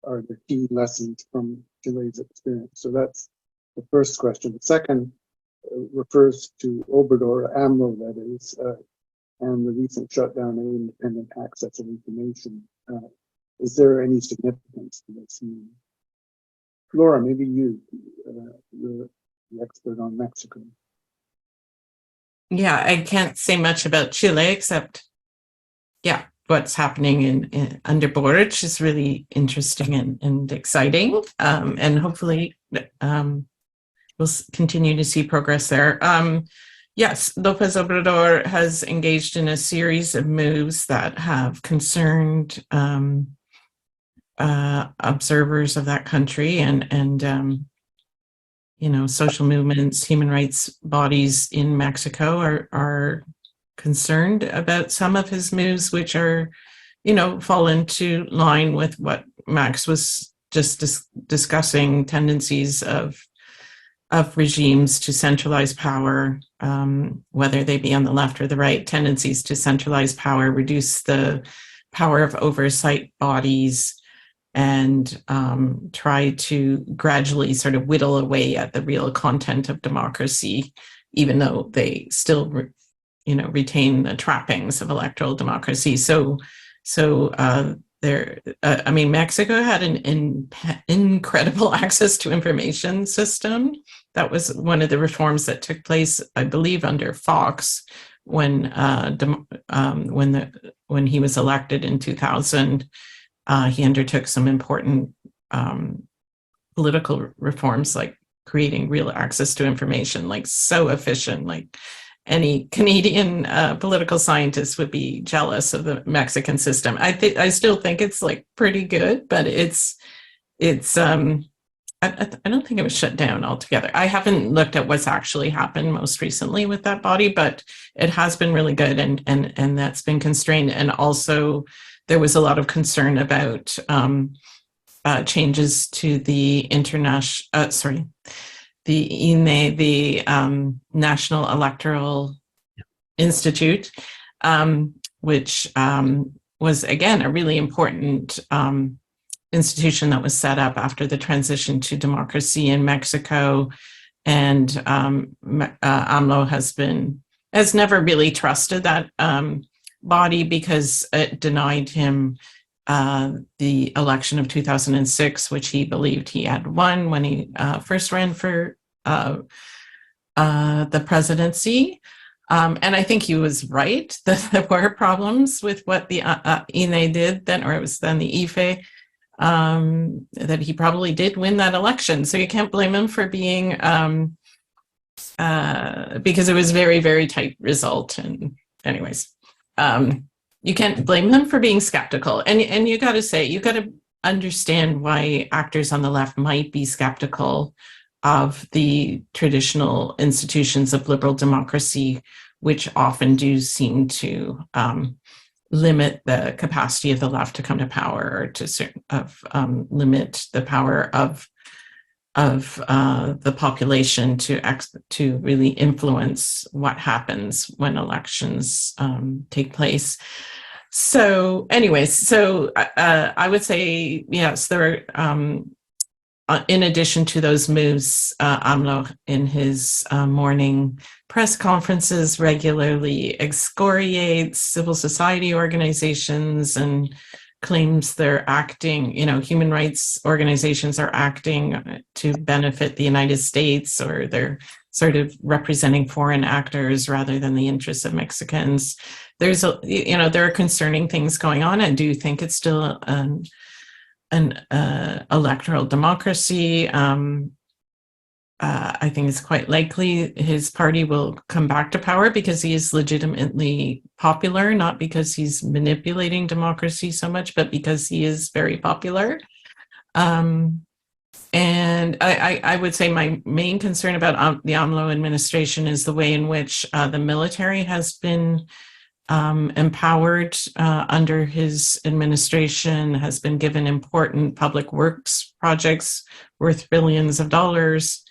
Are the key lessons from Chile's experience? So that's the first question. The second refers to Obrador, AMLO, that is, and the recent shutdown of independent access of information. Is there any significance to this? Laura, maybe you're the expert on Mexico. Yeah, I can't say much about Chile except, yeah, what's happening in under Boric is really interesting and exciting, and hopefully we'll continue to see progress there. Yes, López Obrador has engaged in a series of moves that have concerned observers of that country and social movements, human rights bodies in Mexico are concerned about some of his moves, which are, fall into line with what Max was just discussing, tendencies of regimes to centralize power, whether they be on the left or the right, tendencies to centralize power, reduce the power of oversight bodies, and try to gradually sort of whittle away at the real content of democracy, even though they still, retain the trappings of electoral democracy. Mexico had an incredible access to information system. That was one of the reforms that took place, I believe, under Fox when he was elected in 2000. He undertook some important political reforms, like creating real access to information, like so efficient, like any Canadian political scientist would be jealous of the Mexican system. I still think it's like pretty good, but I don't think it was shut down altogether. I haven't looked at what's actually happened most recently with that body, but it has been really good, and that's been constrained. And also, there was a lot of concern about changes to the the INE, the National Electoral Institute, which was, again, a really important institution that was set up after the transition to democracy in Mexico. And AMLO has never really trusted that body because it denied him the election of 2006, which he believed he had won when he first ran for the presidency. And I think he was right that there were problems with what the INE did then, or it was then the IFE, that he probably did win that election. So you can't blame him for being, because it was very, very tight result. And anyways, you can't blame him for being skeptical. And you got to understand why actors on the left might be skeptical of the traditional institutions of liberal democracy, which often do seem to limit the capacity of the left to come to power, or to limit the power of the population to really influence what happens when elections take place. So, anyways, I would say yes, there are. In addition to those moves, AMLO in his morning press conferences regularly excoriates civil society organizations and claims they're acting, human rights organizations are acting to benefit the United States, or they're sort of representing foreign actors rather than the interests of Mexicans. There are concerning things going on. I do think it's still an electoral democracy. I think it's quite likely his party will come back to power because he is legitimately popular, not because he's manipulating democracy so much, but because he is very popular. And I would say my main concern about the AMLO administration is the way in which the military has been empowered under his administration, has been given important public works projects worth billions of dollars,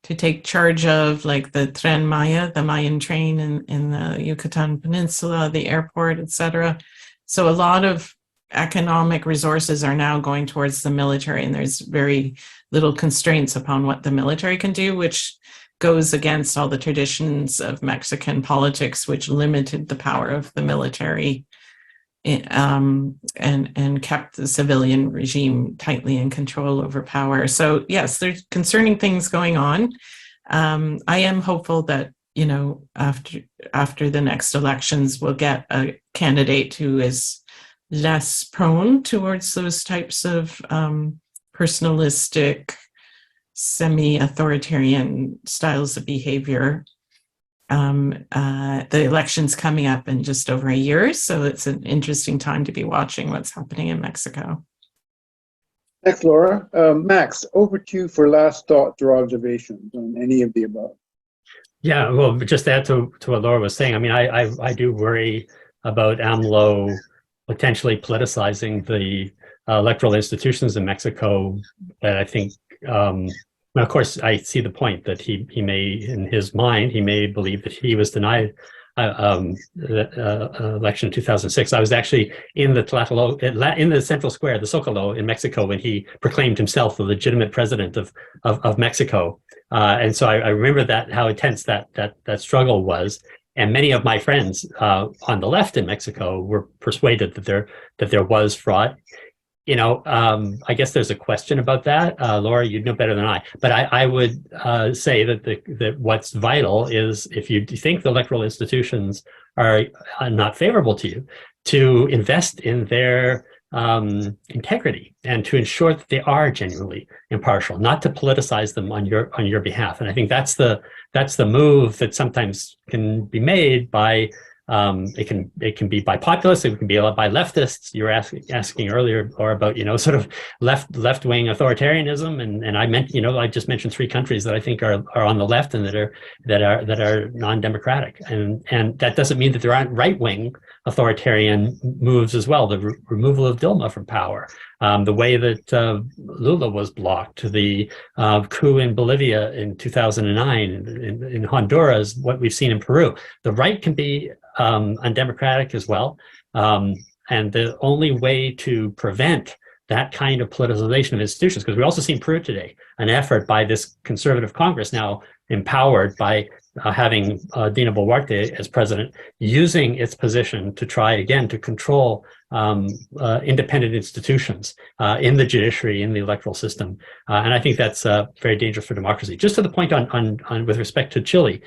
to take charge of, like the Tren Maya, the Mayan train in the Yucatan Peninsula, the airport, etc. So a lot of economic resources are now going towards the military, and there's very little constraints upon what the military can do, which goes against all the traditions of Mexican politics, which limited the power of the military and kept the civilian regime tightly in control over power. So yes, there's concerning things going on. I am hopeful that, you know, after the next elections, we'll get a candidate who is less prone towards those types of personalistic, semi-authoritarian styles of behavior. The election's coming up in just over a year, so it's an interesting time to be watching what's happening in Mexico. Thanks, Laura. Max, over to you for last thoughts or observations on any of the above. Yeah, well, just to add to what Laura was saying, I mean, I do worry about AMLO potentially politicizing the electoral institutions in Mexico. That I think, well, of course, I see the point that he may, in his mind, he may believe that he was denied the election in 2006. I was actually in the central square, the Zocalo in Mexico, when he proclaimed himself the legitimate president of Mexico. And so I remember that, how intense that struggle was. And many of my friends on the left in Mexico were persuaded that there was fraud. You know, I guess there's a question about that. Laura, you'd know better than I. But I would say that what's vital is, if you think the electoral institutions are not favorable to you, to invest in their integrity and to ensure that they are genuinely impartial, not to politicize them on your behalf. And I think that's the move that sometimes can be made by it can be by populists, it can be by leftists. You were asking earlier, or about, you know, sort of left-wing authoritarianism, and I meant, you know, I just mentioned 3 countries that I think are on the left and that are non-democratic, and that doesn't mean that there aren't right-wing authoritarian moves as well. The removal of Dilma from power, the way that Lula was blocked, the coup in Bolivia in 2009, in Honduras, what we've seen in Peru. The right can be undemocratic as well. And the only way to prevent that kind of politicization of institutions, because we also see in Peru today an effort by this conservative Congress, now empowered by having Dina Boluarte as president, using its position to try again to control independent institutions in the judiciary, in the electoral system. And I think that's very dangerous for democracy. Just to the point on with respect to Chile,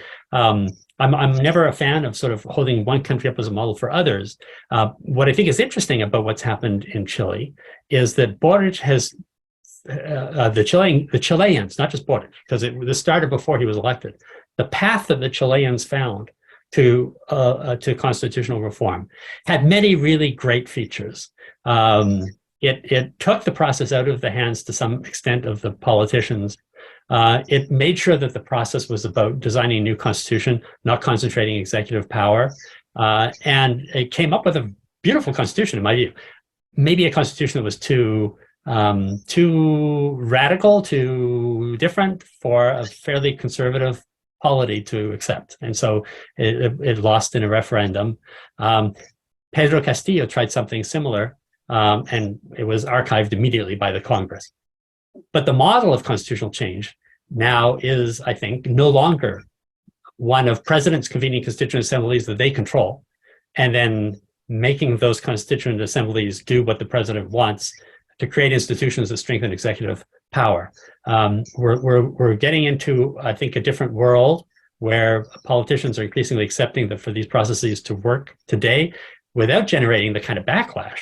I'm never a fan of sort of holding one country up as a model for others. What I think is interesting about what's happened in Chile is that Boric has the Chileans, not just Boric, because this started before he was elected. The path that the Chileans found to constitutional reform had many really great features. It took the process out of the hands, to some extent, of the politicians. It made sure that the process was about designing a new constitution, not concentrating executive power. And it came up with a beautiful constitution, in my view. Maybe a constitution that was too radical, too different for a fairly conservative polity to accept. And so it lost in a referendum. Pedro Castillo tried something similar, and it was archived immediately by the Congress. But the model of constitutional change now is, I think, no longer one of presidents convening constituent assemblies that they control, and then making those constituent assemblies do what the president wants to create institutions that strengthen executive power. We're getting into, I think, a different world where politicians are increasingly accepting that for these processes to work today without generating the kind of backlash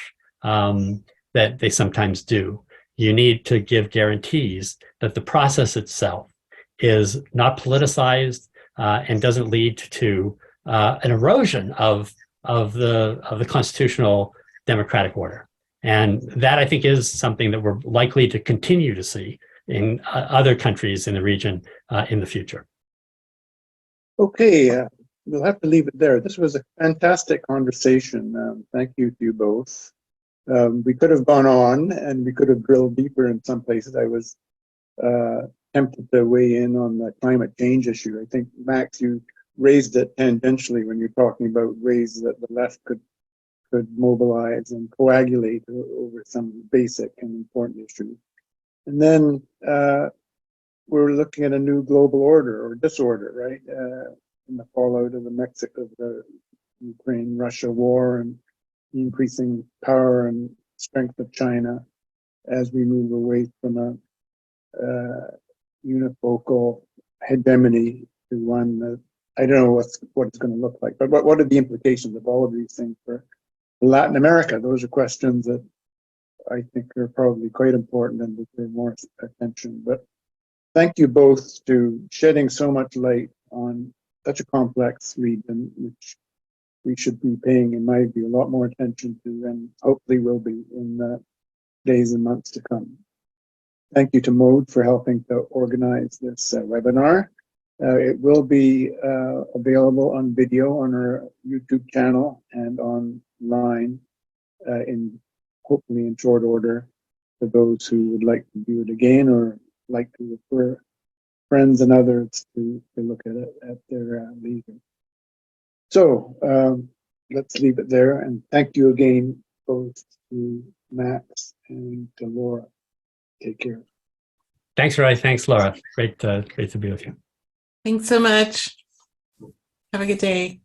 that they sometimes do, you need to give guarantees that the process itself is not politicized and doesn't lead to an erosion of the constitutional democratic order. And that, I think, is something that we're likely to continue to see in other countries in the region in the future. Okay, we'll have to leave it there. This was a fantastic conversation. Thank you to you both. We could have gone on and we could have drilled deeper in some places. I was tempted to weigh in on the climate change issue. I think, Max, you raised it tangentially when you're talking about ways that the left could mobilize and coagulate over some basic and important issues. And then we're looking at a new global order or disorder, right? In the fallout of the Ukraine-Russia war and the increasing power and strength of China as we move away from a unifocal hegemony to one that I don't know what it's going to look like. But what are the implications of all of these things for Latin America? Those are questions that I think are probably quite important and deserve more attention. But thank you both to shedding so much light on such a complex region, which we should be paying, in my view, a lot more attention to, and hopefully will be in the days and months to come. Thank you to Mode for helping to organize this webinar. It will be available on video on our YouTube channel and online hopefully in short order for those who would like to do it again or like to refer friends and others to look at it at their leisure. So let's leave it there, and thank you again both to Max and to Laura. Take care. Thanks, Roy. Thanks, Laura. Great to be with you. Thanks so much. Have a good day.